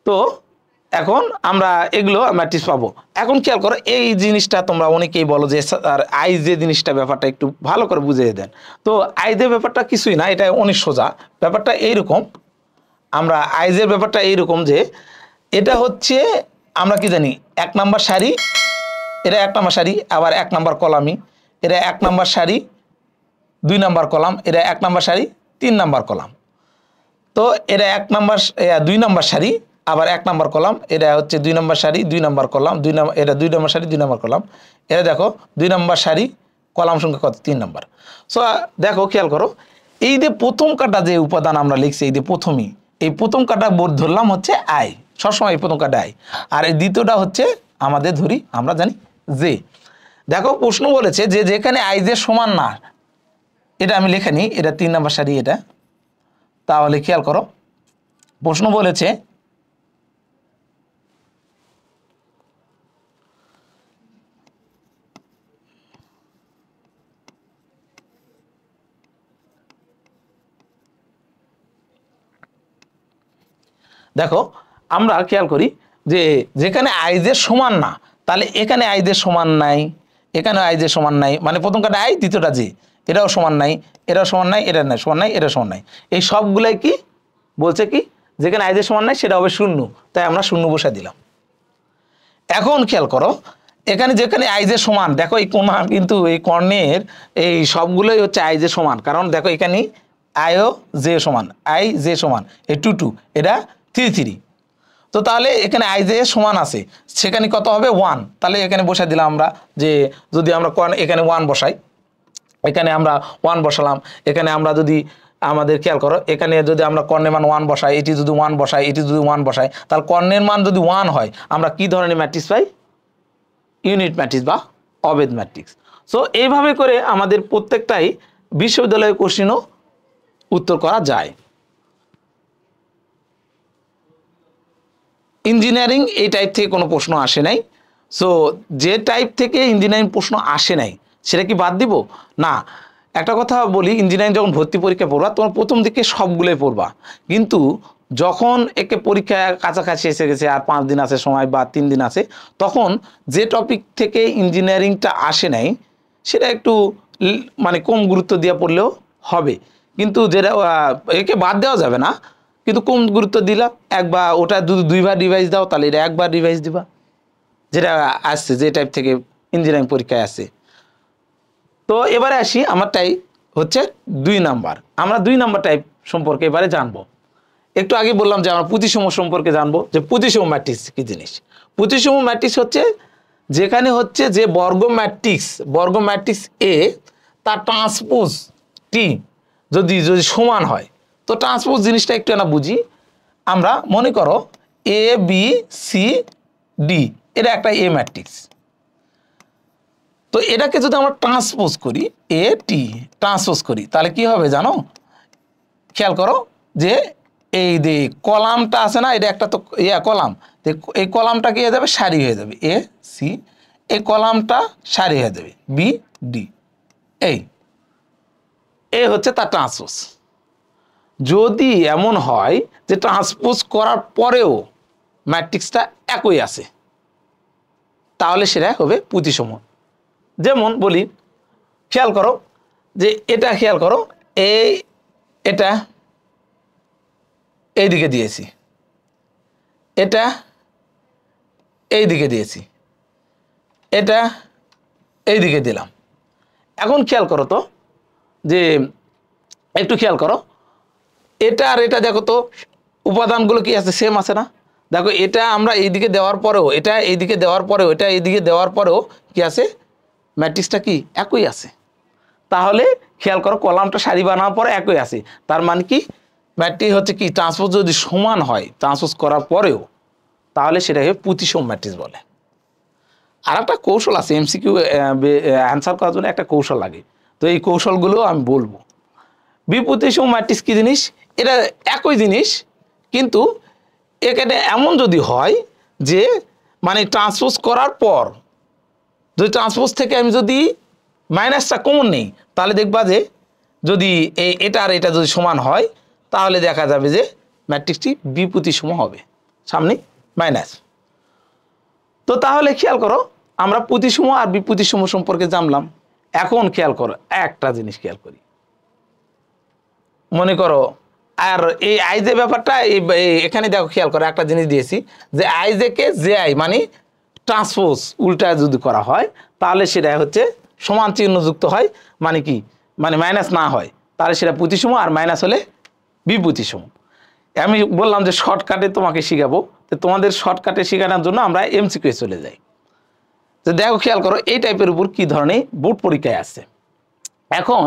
তো এখন আমরা এগুলো ম্যাট্রিক্স পাবো। এখন খেয়াল করো এই জিনিসটা তোমরা অনেকেই বলো যে আর আই যে জিনিসটা ব্যাপারটা একটু ভালো করে বুঝিয়ে দেন। তো আইজের ব্যাপারটা কিছুই না, এটা অনেক সোজা। ব্যাপারটা এইরকম, আমরা আইজের ব্যাপারটা এইরকম যে এটা হচ্ছে আমরা কি জানি 1 নাম্বার সারি, এটা 1 নম্বর সারি, আবার 1 নম্বর কলামই, এটা 1 নম্বর সারি 2 নম্বর কলাম, এটা 1 নম্বর সারি 3 নম্বর কলাম। তো এটা 1 নম্বর 2 নম্বর সারি, আবার 1 নম্বর কলাম, এটা হচ্ছে 2 নম্বর সারি 2 নম্বর কলাম, এটা 2 নম্বর সারি 2 নম্বর কলাম, এটা দেখো 2 নম্বর সারি, কলাম সংখ্যা কত 3 নম্বর। সো দেখো খেয়াল করো, এই যে প্রথম কাটা যে উপাদান আমরা লিখছি, এই যে প্রথমেই এই প্রথম কাটা বোর্ড ধরলাম হচ্ছে আই, সবসময় এই প্রথম কাটা আই, আর এই দ্বিতীয়টা হচ্ছে আমাদের ধরি আমরা জানি জে। দেখো প্রশ্ন বলেছে যে যেখানে আই জে সমান না, এটা আমি লিখে নিই, এটা 3 নম্বর সারি এটা। তাহলে খেয়াল করো প্রশ্ন বলেছে দেখো আমরা খেয়াল করি যে যেখানে আইজের সমান না, তাহলে এখানে আইজের সমান নাই, এখানে আইজের সমান নাই, মানে প্রথম কাটা আই দ্বিতীয়টা জি, এটাও সমান নাই, এটাও সমান নাই, এটা নাই সমান নাই, এটা সমান নাই, এই সবগুলাই কি বলছে কি যেখানে আইজের সমান নাই সেটা হবে শূন্য, তাই আমরা শূন্য বসা দিলাম। এখন খেয়াল করো এখানে যেখানে আইজের সমান, দেখো এই কোণ কিন্তু এই কর্ণের এই সবগুলোই হচ্ছে আইজের সমান, কারণ দেখো এখানে আইও জে সমান, আই জে সমান, এই 2 2 এটা 3 3। তো তাহলে এখানে আই জে সমান আছে, সেখানে কত হবে 1, তাহলে এখানে বসাই দিলাম আমরা, যে যদি আমরা এখানে 1 বসাই, এখানে আমরা 1 বসালাম, এখানে আমরা যদি আমাদের খেয়াল করো এখানে যদি আমরা কর্ণের মান 1 বসাই, এটি যদি 1 বসাই, এটি যদি 1 বসাই, তাহলে কর্ণের মান যদি 1 হয় আমরা কি ধরনের ম্যাট্রিক্স পাই? ইউনিট ম্যাট্রিক্স বা অবেদ ম্যাট্রিক্স। সো এইভাবে করে আমাদের প্রত্যেকটাই বিশ্ববিদ্যালয়ের কোশ্চেনও উত্তর করা যায়। ইঞ্জিনিয়ারিং এই টাইপ থেকে কোনো প্রশ্ন আসে নাই। সো যে টাইপ থেকে ইঞ্জিনিয়ারিং প্রশ্ন আসে নাই সেটা কি বাদ দিব? না। একটা কথা বলি, ইঞ্জিনিয়ারিং যখন ভর্তি পরীক্ষা পড়বা তোমার প্রথম দিকে সবগুলোই পড়বা, কিন্তু যখন একে পরীক্ষা কাছাকাছি এসে গেছে আর 5 দিন আছে সময় বা 3 দিন আছে, তখন যে টপিক থেকে ইঞ্জিনিয়ারিংটা আসে নাই সেটা একটু মানে কম গুরুত্ব দিয়ে পড়লেও হবে, কিন্তু যেটা একে বাদ দেওয়া যাবে না, কিন্তু কম গুরুত্ব দিলা, একবার ওটা যদি 2বার রিভাইজ দাও তাহলে এটা 1বার রিভাইজ দিবা, যেটা আসছে যে টাইপ থেকে ইঞ্জিনিয়ারিং পরীক্ষায় আসে। তো এবারে আসি আমারটাই হচ্ছে 2 নাম্বার, আমরা 2 নাম্বার টাইপ সম্পর্কে এবারে জানবো। একটু আগে বললাম যে আমরা প্রতিসম সম্পর্কে জানবো, যে প্রতিসম ম্যাট্রিক্স কি জিনিস। প্রতিসম ম্যাট্রিক্স হচ্ছে যেখানে হচ্ছে যে বর্গ ম্যাট্রিক্স এ তার ট্রান্সপোজ টি যদি সমান হয়, তো ট্রান্সপোজ জিনিসটা একটু না বুঝি। আমরা মনে করো এ বি সি ডি, এটা একটা এ ম্যাট্রিক্স, তো এটাকে যদি আমরা ট্রান্সপোজ করি, এ টি ট্রান্সপোজ করি, তাহলে কি হবে জানো? খেয়াল করো যে এই যে কলামটা আছে না, এটা একটা তো কলাম, এই কলামটা কি হয়ে যাবে? সারি হয়ে যাবে, এ সি, এই কলামটা সারি হয়ে যাবে বি ডি, এই হচ্ছে তার ট্রান্সপোজ। যদি এমন হয় যে ট্রান্সপোজ করার পরেও ম্যাট্রিক্সটা একই আছে, তাহলে সেটা হবে প্রতিসম। যেমন বলি, খেয়াল করো যে এটা খেয়াল করো, এটা এই দিকে দিয়েছি, এটা এই দিকে দিয়েছি, এটা এই দিকে দিলাম। এখন খেয়াল করো তো, যে একটু খেয়াল করো এটা আর এটা, দেখো তো উপাদানগুলো কি আছে? সেম আছে না? দেখো এটা আমরা এইদিকে দেওয়ার পরেও, এটা এইদিকে দেওয়ার পরেও, এটা এইদিকে দেওয়ার পরেও কি আছে? ম্যাট্রিক্সটা কি একই আছে। তাহলে খেয়াল করো কলামটা সারি বানানোর পরে একই আছে, তার মানে কি ম্যাট্রিক্স হচ্ছে কি ট্রান্সপোজ যদি সমান হয় ট্রান্সপোজ করার পরেও, তাহলে সেটাকে প্রতিসম ম্যাট্রিক্স বলে। আর একটা কৌশল আছে, এমসিকিউ অ্যান্সার করার জন্য একটা কৌশল লাগে, তো এই কৌশলগুলো আমি বলবো। বিপ্রতিসম ম্যাট্রিক্স কি জিনিস? এটা একই জিনিস, কিন্তু এখানে এমন যদি হয় যে মানে ট্রান্সপোজ করার পর যদি ট্রান্সপোজ থেকে আমি যদি মাইনাসটা কমন নেই, তাহলে দেখবা যে যদি এটা আর এটা যদি সমান হয়, তাহলে দেখা যাবে যে ম্যাট্রিক্সটি বিপ্রতিসম হবে, সামনে মাইনাস। তো তাহলে খেয়াল করো আমরা প্রতিসম আর বিপ্রতিসম সম্পর্কে জানলাম। এখন খেয়াল করো একটা জিনিস খেয়াল করি, মনে করো আর এই আই জে ব্যাপারটা এখানে দেখো খেয়াল করো একটা জিনিস দিয়েছি, যে I J K J I মানে ট্রান্সপোজ উল্টায় যদি করা হয় তাহলে সেটা হচ্ছে সমান চিহ্নযুক্ত হয়, মানে কি, মানে মাইনাস না হয়, তাহলে সেটা প্রতিসম, আর মাইনাস হলে বিপ্রতিসম। আমি বললাম যে শর্টকাটে তোমাকে শিখাবো, তো তোমাদের শর্টকাটে শেখানোর জন্য আমরা এমসিকিউ চলে যাই। তো দেখো, খেয়াল করো এই টাইপের উপর কি ধরনের বোর্ড পরীক্ষায় আছে। এখন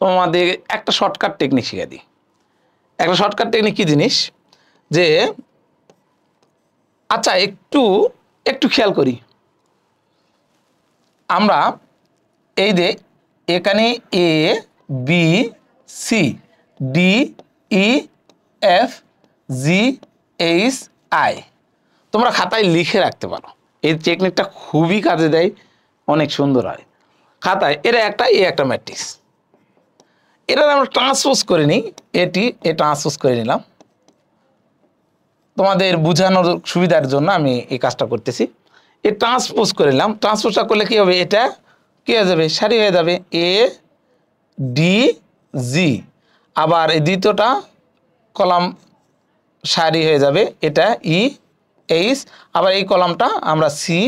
তোমাদের একটা শর্টকাট টেকনিক শিখা দিই। একটা শর্টকাট টেকনিক কি জিনিস, যে আচ্ছা একটু একটু খেয়াল করি, আমরা এই যে এখানে A B C D E F G H I তোমরা খাতায় লিখে রাখতে পারো। এই টেকনিকটা খুবই কাজে দেয়, অনেক সুন্দর হয় খাতায়। এরা একটা একটা ম্যাট্রিক্স, এটা আমরা ট্রান্সপোজ করে নিই, এ ট্রান্সপোজ করে নিলাম। তোমাদের বোঝানোর সুবিধার জন্য আমি এই কাজটা করতেছি। এ ট্রান্সপোজ করে নিলাম, ট্রান্সপোজটা করলে কি হবে, এটা কি হয়ে যাবে, সারি হয়ে যাবে, এ ডি জি, আবার এই দ্বিতীয়টা কলাম সারি হয়ে যাবে, এটা ই এইচ, আবার এই কলামটা আমরা সি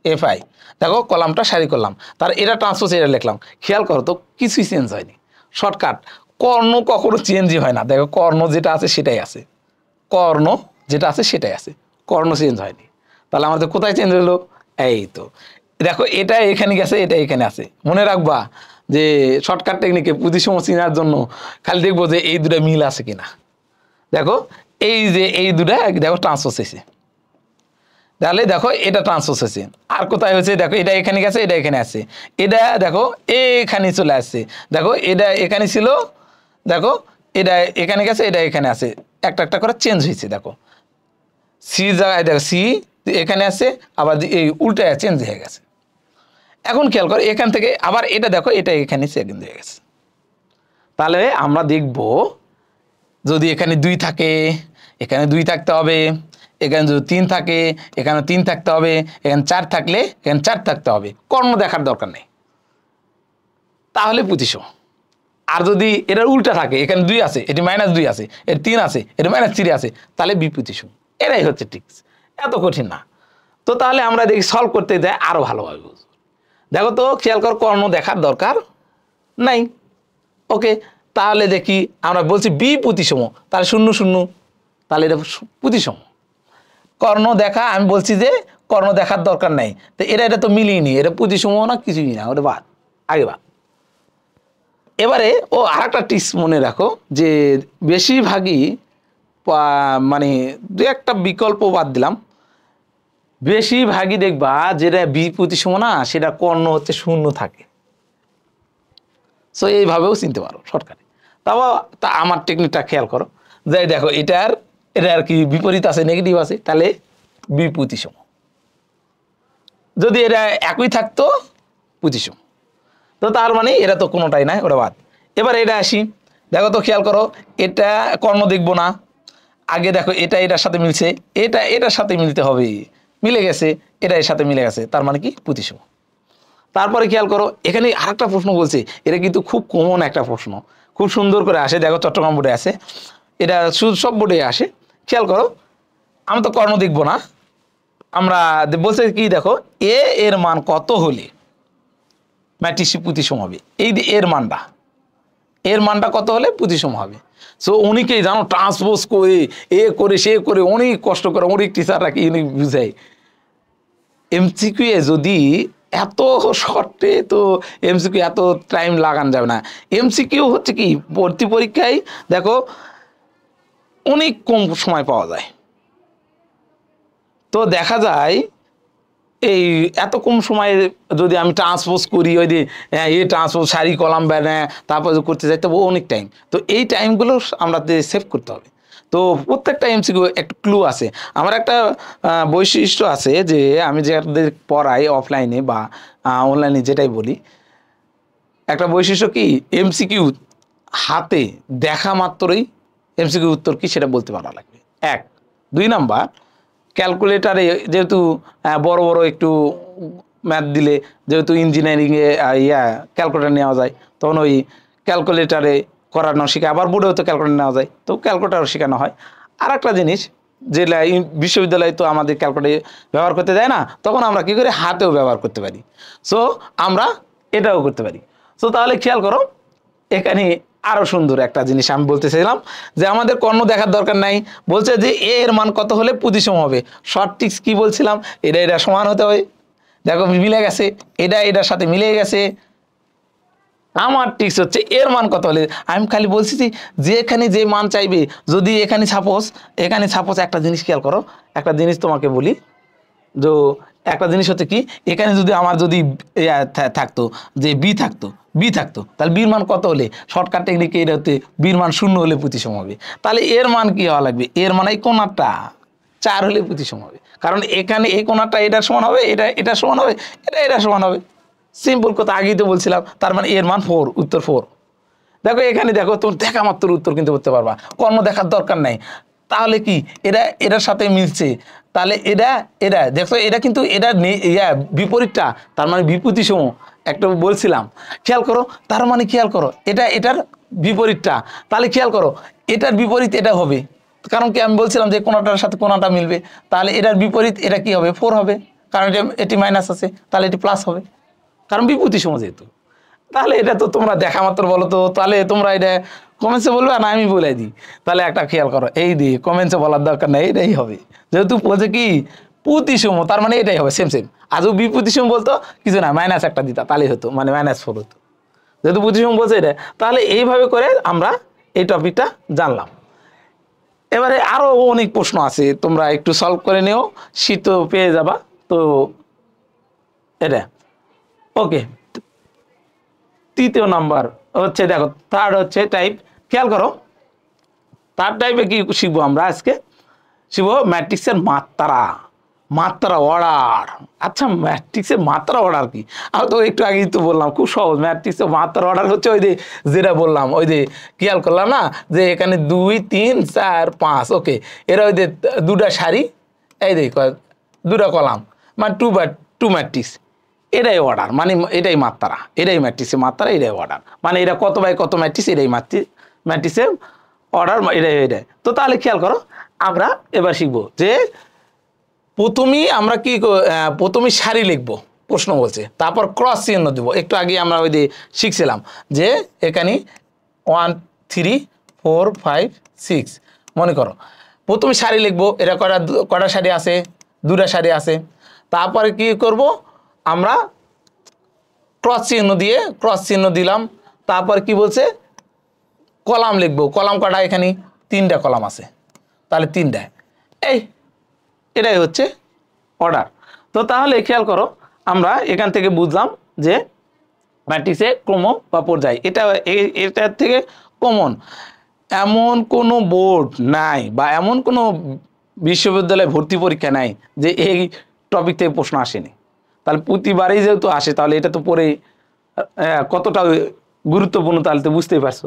এফ আই। দেখো কলামটা সারি করলাম, তার এটা ট্রান্সপোজ এটা লিখলাম। খেয়াল করো তো কিছুই চেঞ্জ হয়নি। শর্টকাট, কর্ণ কখনো চেঞ্জই হয় না। দেখো কর্ণ যেটা আছে সেটাই আছে, কর্ণ যেটা আছে সেটাই আছে, কর্ণ চেঞ্জ হয়নি। তাহলে আমাদের কোথায় চেঞ্জ হলো, এই তো দেখো এটা এখানে গেছে, এটা এখানে আছে। মনে রাখবা যে শর্টকাট টেকনিকে প্রতিসম চেনার জন্য খালি দেখবো যে এই দুটা মিল আছে কিনা। দেখো এই যে এই দুটা দেখো ট্রান্সপোজ হয়েছে, তাহলে দেখো এটা ট্রান্সপোজ হয়েছে। আর কোথায় হয়েছে, দেখো এটা এখানে গেছে, এটা এখানে আছে, এটা দেখো এখানে চলে আসছে। দেখো এটা এখানে ছিল, দেখো এটা এখানে গেছে, এটা এখানে আছে, একটা একটা করে চেঞ্জ হয়েছে। দেখো সি জায়গায় দেখো সি এখানে আছে, আবার এই উল্টায় চেঞ্জ হয়ে গেছে। এখন খেয়াল করো এখান থেকে আবার এটা দেখো, এটা এখানে চেঞ্জ হয়ে গেছে। তাহলে আমরা দেখব যদি এখানে 2 থাকে, এখানে 2 থাকতে হবে, এখানে যদি 3 থাকে, এখানে 3 থাকতে হবে, এখানে 4 থাকলে এখানে 4 থাকতে হবে। কর্ণ দেখার দরকার নেই, তাহলে প্রতিসম। আর যদি এটা উল্টা থাকে, এখানে 2 আছে, এটি -2 আছে, এর 3 আছে, এটি -3 আছে, তাহলে বিপ্রতিসম। এটাই হচ্ছে ট্রিক্স, এত কঠিন না। তো তাহলে আমরা দেখি সলভ করতে যাই আরো ভালোভাবে বুঝবো। দেখো তো খেয়াল কর, কর্ণ দেখার দরকার নাই। ওকে, তাহলে দেখি আমরা বলছি বিপ্রতিসম, তাহলে 0 0, তাহলে এটা প্রতিসম। কর্ণ দেখা আমি বলছি যে কর্ণ দেখার দরকার নাই, তো এটা তো মিলিয়ে, এটা প্রতিসম না, কিছুই না, ওটা বাদ, আগে বাদ। এবারে ও আরেকটা টিপস মনে রাখো, যে বেশিরভাগই মানে 2-1টা বিকল্প বাদ দিলাম, বেশিরভাগই দেখবা যেটা বিপ্রতিসম না, সেটা কর্ণ হচ্ছে 0 থাকে। সো এইভাবেও চিনতে পারো শর্টকাটে। তাও তা আমার টেকনিকটা খেয়াল করো, যে দেখো এটা আর কি বিপরীত আছে, নেগেটিভ আছে, তাহলে বিপ্রতিসম। যদি এটা একই থাকতো প্রতিসম। তো তার মানে এটা তো কোনোটাই নাই, ওটা বাদ। এবার এটা আসি, দেখো তো খেয়াল করো, এটা কর্ণ দেখবো না, আগে দেখো এটা এটার সাথে মিলছে, এটা এটার সাথে মিলতে হবে, মিলে গেছে, এটা এর সাথে মিলে গেছে, তার মানে কি প্রতিসম। তারপরে খেয়াল করো এখানে আরেকটা প্রশ্ন বলছে, এটা কিন্তু খুব কমন একটা প্রশ্ন, খুব সুন্দর করে আসে, দেখো চট্টগ্রাম বোর্ডে আছে, এটা সব বোর্ডে আসে। খেয়াল করো, আমি তো কর্ণ দেখবো না, আমরা বলছে কি, দেখো এর মান কত হলে ম্যাট্রিক্সটি প্রতিসম হবে। এই যে এর মানটা কত হলে প্রতিসম হবে। সো অনেকেই জানো ট্রান্সপোজ করে সে করে অনেক কষ্ট করে, অনেক টিচাররা কি বুঝায়। এমসিকিউ যদি এত শর্টে, তো এমসিকিউ এত টাইম লাগানো যাবে না। এমসিকিউ হচ্ছে কি, ভর্তি পরীক্ষায় দেখো অনেক কম সময় পাওয়া যায়। তো দেখা যায় এই এত কম সময়ে যদি আমি ট্রান্সপোজ করি, ওই যে ট্রান্সপোজ সারি কলাম ব্যানে তারপর করতে যাই, তো অনেক টাইম, তো এই টাইমগুলো আমরা সেভ করতে হবে। তো প্রত্যেকটা এমসিকিউ একটা ক্লু আছে। আমার একটা বৈশিষ্ট্য আছে, যে আমি যাদের পড়াই অফলাইনে বা অনলাইনে যেটাই বলি, একটা বৈশিষ্ট্য কি, এমসিকিউ হাতে দেখা মাত্রই এমসিকিউ উত্তর কি সেটা বলতে পারা লাগবে। 1 2 নাম্বার, ক্যালকুলেটারে যেহেতু বড় বড় একটু ম্যাথ দিলে, যেহেতু ইঞ্জিনিয়ারিংয়ে ক্যালকুলেটার নেওয়া যায়, তখন ওই ক্যালকুলেটারে করানো শেখা, আবার বোর্ডেও তো ক্যালকুলেটার নেওয়া যায়, তো ক্যালকুলেটারও শেখানো হয়। আর একটা জিনিস, বিশ্ববিদ্যালয়ে তো আমাদের ক্যালকুলেটর ব্যবহার করতে দেয় না, তখন আমরা কি করি হাতেও ব্যবহার করতে পারি। সো আমরা এটাও করতে পারি। সো তাহলে খেয়াল করো এখানে আরো সুন্দর একটা জিনিস আমি বলতে চাইলাম যে আমাদের কর্ণ দেখার দরকার নাই, বলছে যে এ এর মান কত হলে প্রতিসম হবে। শর্ট ট্রিক্স কি বলছিলাম, এটা সমান হতে হবে। দেখো মিলে গেছে, এটার সাথে মিলে গেছে। আমার ট্রিক্স হচ্ছে এর মান কত হলে, আমি খালি বলছি যে এখানে যে মান চাইবে, যদি এখানে সাপোজ একটা জিনিস খেয়াল করো, একটা জিনিস তোমাকে বলি, যে একটা জিনিস হচ্ছে কি, এখানে যদি আমার যদি থাকতো যে বি থাকতো তাহলে বির মান কত হলে, শর্টকাট টেকনিকে এটা হতে বির মান 0 হলে প্রতিসম হবে। তাহলে এর মান কি হওয়া লাগবে, এর মান এই কোণাটা 4 হলে প্রতিসম হবে, কারণ এখানে এই কোণাটা এটার সমান হবে, এটা সমান হবে, এটা সমান হবে। সিম্পল কথা, আগেই তো বলছিলাম। তার মানে এর মান 4, উত্তর 4। দেখো এখানে দেখো, তুমি দেখা মাত্র উত্তর কিন্তু করতে পারবা, কর্ণ দেখার দরকার নাই। তাহলে কি এটার সাথে মিলছে, তাহলে এটা দেখো, এটা কিন্তু এটা বিপরীতটা, তার মানে বিপরীতসম একটা বলছিলাম। খেয়াল করো, তার মানে খেয়াল করো এটার বিপরীতটা, তাহলে খেয়াল করো এটার বিপরীত এটা হবে, কারণ কি আমি বলছিলাম যে কোণাটার সাথে কোণাটা মিলবে, তাহলে এটার বিপরীত এটা কি হবে, 4 হবে, কারণ এটি মাইনাস আছে, তাহলে এটি প্লাস হবে, কারণ বিপরীতসম যেহেতু। তাহলে এটা তো তোমরা দেখা মাত্র বলো তো, তাহলে তোমরা এটা কমেন্টসে বলবে না আমি বলে দিই। তাহলে একটা খেয়াল করো, এই দিয়ে কমেন্টসে বলার দরকার নেই, এটাই হবে, যেহেতু বলছে কি প্রতিসম, তার মানে এটাই হবে, সেম। আজও বিপ্রতিসম বলতো কিছু না, মাইনাস একটা দিতা তাহলেই হতো, মানে -4 হতো, যেহেতু প্রতিসম বলছে এটা। তাহলে এইভাবে করে আমরা এই টপিকটা জানলাম। এবারে আরো অনেক প্রশ্ন আছে, তোমরা একটু সলভ করে নিও, শীত পেয়ে যাবা। তো এটা ওকে। তৃতীয় নাম্বার হচ্ছে, দেখো থার্ড হচ্ছে টাইপ, খেয়াল করো থার্ড টাইপে কি শিখবো আমরা আজকে, শিখবো ম্যাট্রিক্সের মাত্রা অর্ডার। আচ্ছা, ম্যাট্রিক্সের মাত্রা অর্ডার কি, আমি তো একটু আগেই তো বললাম, খুব সহজ। ম্যাট্রিক্সের মাত্রা অর্ডার হচ্ছে ওই যে যেটা বললাম, ওই যে খেয়াল করলাম না, যে এখানে 2 3 4 5, ওকে, এরা ওই যে দুটা সারি, এই যে দুটা কলাম, মানে 2 ম্যাট্রিক্স, এটাই অর্ডার, মানে এটাই মাত্রা, এটাই ম্যাট্রিক্সের মাত্রা, এটাই অর্ডার, মানে এটা কত বাই কত ম্যাট্রিক্স, এটাই ম্যাট্রিক্সের অর্ডার, এটাই। তো তাহলে খেয়াল করো, আমরা এবার শিখবো যে প্রথমেই সারি লিখবো, প্রশ্ন বলছে, তারপর ক্রস চিহ্ন দেবো। একটু আগে আমরা ওই যে শিখছিলাম যে এখানে 1 3 4 5 6, মনে করো প্রথমে সারি লিখবো, এটা কটা সারি আছে, 2টা সারি আছে। তারপরে কি করব, আমরা ক্রস চিহ্ন দিলাম। তারপর কি বলছে, কলাম লিখবো, কলাম কটা, এখানে 3টা কলাম আছে, তাহলে 3টা, এটাই হচ্ছে অর্ডার। তো তাহলে খেয়াল করো, আমরা এখান থেকে বুঝলাম যে ম্যাট্রিক্সে ক্রম বা পর্যায়, এটার থেকে কমন এমন কোনো বোর্ড নাই বা এমন কোনো বিশ্ববিদ্যালয়ে ভর্তি পরীক্ষা নাই যে এই টপিক থেকে প্রশ্ন আসেনি। তাহলে প্রতিবারেই যেহেতু আসে, তাহলে এটা তো পরে কতটা গুরুত্বপূর্ণ, তাহলে তো বুঝতেই পারছো।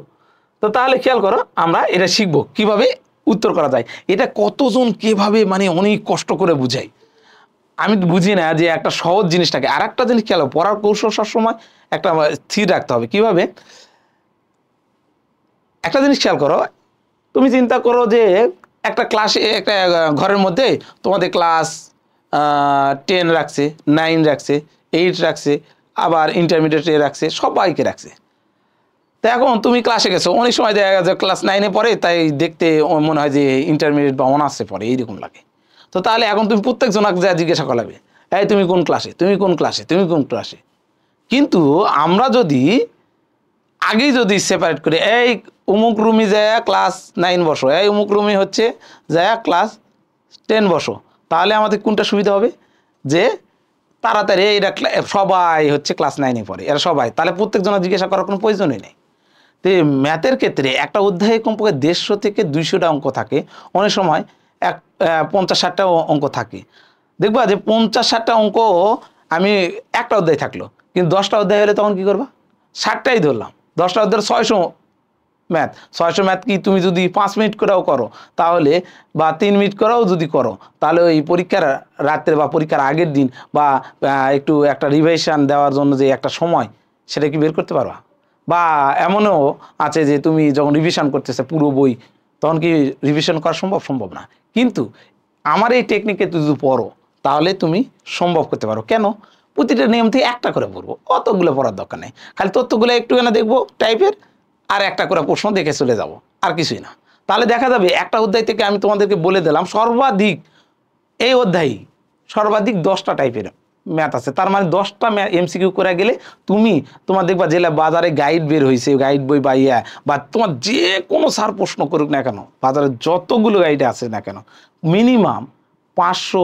তো তাহলে খেয়াল করো, আমরা এটা শিখবো কিভাবে উত্তর করা যায়। এটা কতজন কিভাবে মানে অনেক কষ্ট করে বুঝায়, আমি বুঝি না যে একটা সহজ জিনিসটাকে। আর একটা জিনিস খেয়াল, পড়ার কৌশল সবসময় একটা স্থির রাখতে হবে। কিভাবে, একটা জিনিস খেয়াল করো, তুমি চিন্তা করো যে একটা ক্লাসে, একটা ঘরের মধ্যে তোমাদের ক্লাস 10 রাখছে, 9 রাখছে, 8 রাখছে, আবার ইন্টারমিডিয়েটে রাখছে, সবাইকে রাখছে। তো এখন তুমি ক্লাসে গেছো, অনেক সময় দেখা গেছে ক্লাস 9-এ পড়ে, তাই দেখতে মনে হয় যে ইন্টারমিডিয়েট বা অনার্সে পড়ে, এইরকম লাগে। তো তাহলে এখন তুমি প্রত্যেকজনকে যা জিজ্ঞাসা করবে, এই তুমি কোন ক্লাসে, তুমি কোন ক্লাসে, তুমি কোন ক্লাসে। কিন্তু আমরা যদি আগেই যদি সেপারেট করি, এই অমুক রুমে যায় ক্লাস 9 বসো, এই অমুক রুমে হচ্ছে যায় ক্লাস 10 বসো, তাহলে আমাদের কোনটা সুবিধা হবে, যে তাড়াতাড়ি এরা সবাই হচ্ছে ক্লাস 9-এ পড়ে, এরা সবাই, তাহলে প্রত্যেকজনের জিজ্ঞাসা করার কোনো প্রয়োজনই নেই। তো ম্যাথের ক্ষেত্রে একটা অধ্যায়ে কমপক্ষে 150 থেকে 200টা অঙ্ক থাকে, অনেক সময় 50-60টা অঙ্ক থাকে। দেখবা যে 50-60টা অঙ্ক আমি একটা অধ্যায় থাকলো, কিন্তু 10টা অধ্যায় হলে তখন কি করবা, 60টাই ধরলাম, 10টা অধ্যায় 600 ম্যাথ। 600 ম্যাথ কি তুমি যদি 5 মিনিট করেও করো, তাহলে বা 3 মিনিট করেও যদি করো, তাহলে ওই পরীক্ষার রাত্রে বা পরীক্ষার আগের দিন বা একটু একটা রিভিশন দেওয়ার জন্য যে একটা সময়, সেটা কি বের করতে পারবা। বা এমনও আছে যে তুমি যখন রিভিশন করতেছে পুরো বই, তখন কি রিভিশন করা সম্ভব না। কিন্তু আমার এই টেকনিকে যদি পড়ো তাহলে তুমি সম্ভব করতে পারো। কেন? প্রতিটা নিয়ম থেকে একটা করে পড়বো, অতগুলো পড়ার দরকার নেই, খালি তথ্যগুলো একটুখানি দেখবো টাইপের, আর একটা করে প্রশ্ন দেখে চলে যাব, আর কিছুই না। তাহলে দেখা যাবে একটা অধ্যায় থেকে আমি তোমাদেরকে বলে দিলাম সর্বাধিক এই অধ্যায় সর্বাধিক 10টা টাইপের ম্যাথ আছে। তার মানে 10টা এমসিকিউ করে গেলে তুমি তোমার দেখবা জেলা বাজারে গাইড বের হয়েছে, গাইড বই বা ইয়া বা তোমার যে কোনো স্যার প্রশ্ন করুক না কেন, বাজারে যতগুলো গাইড আছে না কেন, মিনিমাম 500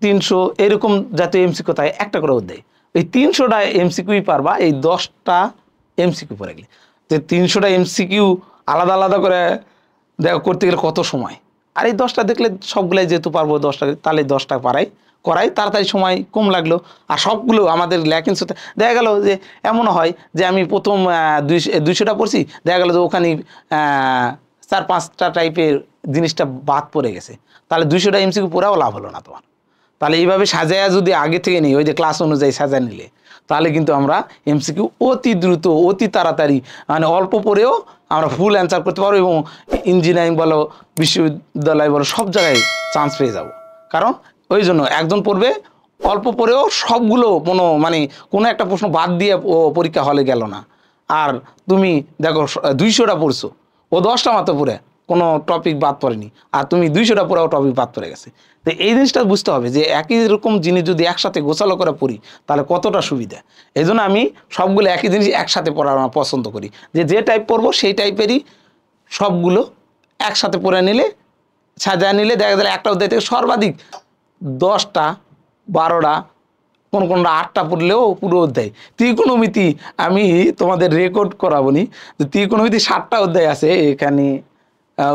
300 এরকম জাতীয় এমসিকিউ থাকে একটা করে অধ্যায়। এই 300টা এমসিকিউই পারবা এই 10টা এমসিকিউ পড়ে গেলে। যে 300টা এমসিকিউ আলাদা আলাদা করে দেখো করতে গেলে কত সময়, আর এই 10টা দেখলে সবগুলাই যেহেতু পারবো 10টা, তাহলে 10টা করাই তাড়াতাড়ি সময় কম লাগলো। আর সবগুলো আমাদের ল্যাকিংস হতে দেখা গেল যে এমনও হয় যে আমি প্রথম 200টা পড়ছি, দেখা গেল যে ওখানে 4-5টা টাইপের জিনিসটা বাদ পড়ে গেছে, তাহলে 200টা এমসিকিউ পড়াও লাভ হলো না তোমার। তাহলে এইভাবে সাজায়া যদি আগে থেকে নিই, ওই যে ক্লাস অনুযায়ী সাজা নিলে, তাহলে কিন্তু আমরা এমসিকিউ অতি দ্রুত অতি তাড়াতাড়ি মানে অল্প পড়েও আমরা ফুল অ্যান্সার করতে পারবো, এবং ইঞ্জিনিয়ারিং বলো বিশ্ববিদ্যালয় বলো সব জায়গায় চান্স পেয়ে যাব। কারণ ওই জন্য একজন পড়বে অল্প পড়েও সবগুলো মানে কোনো একটা প্রশ্ন বাদ দিয়ে ও পরীক্ষা হলে গেল না। আর তুমি দেখো 200টা পড়ছো, ও 10টা মাত্র পড়ে কোনো টপিক বাদ পড়েনি, আর তুমি 200টা পড়াও টপিক বাদ পড়ে গেছে। তো এই জিনিসটা বুঝতে হবে যে একই রকম জিনিস যদি একসাথে গোছালো করে পড়ি তাহলে কতটা সুবিধা। এই জন্য আমি সবগুলো একই জিনিস একসাথে পড়ানো পছন্দ করি, যে টাইপ পড়বো সেই টাইপেরই সবগুলো একসাথে পড়ে নিলে, সাজায় নিলে দেখা গেলে একটা অধ্যায় থেকে সর্বাধিক 10টা 12টা কোনটা 8টা পড়লেও পুরো অধ্যায়। ত্রিকোণমিতি আমি তোমাদের রেকর্ড করাবো নি, যে ত্রিকোণমিতি 7টা অধ্যায় আছে এখানে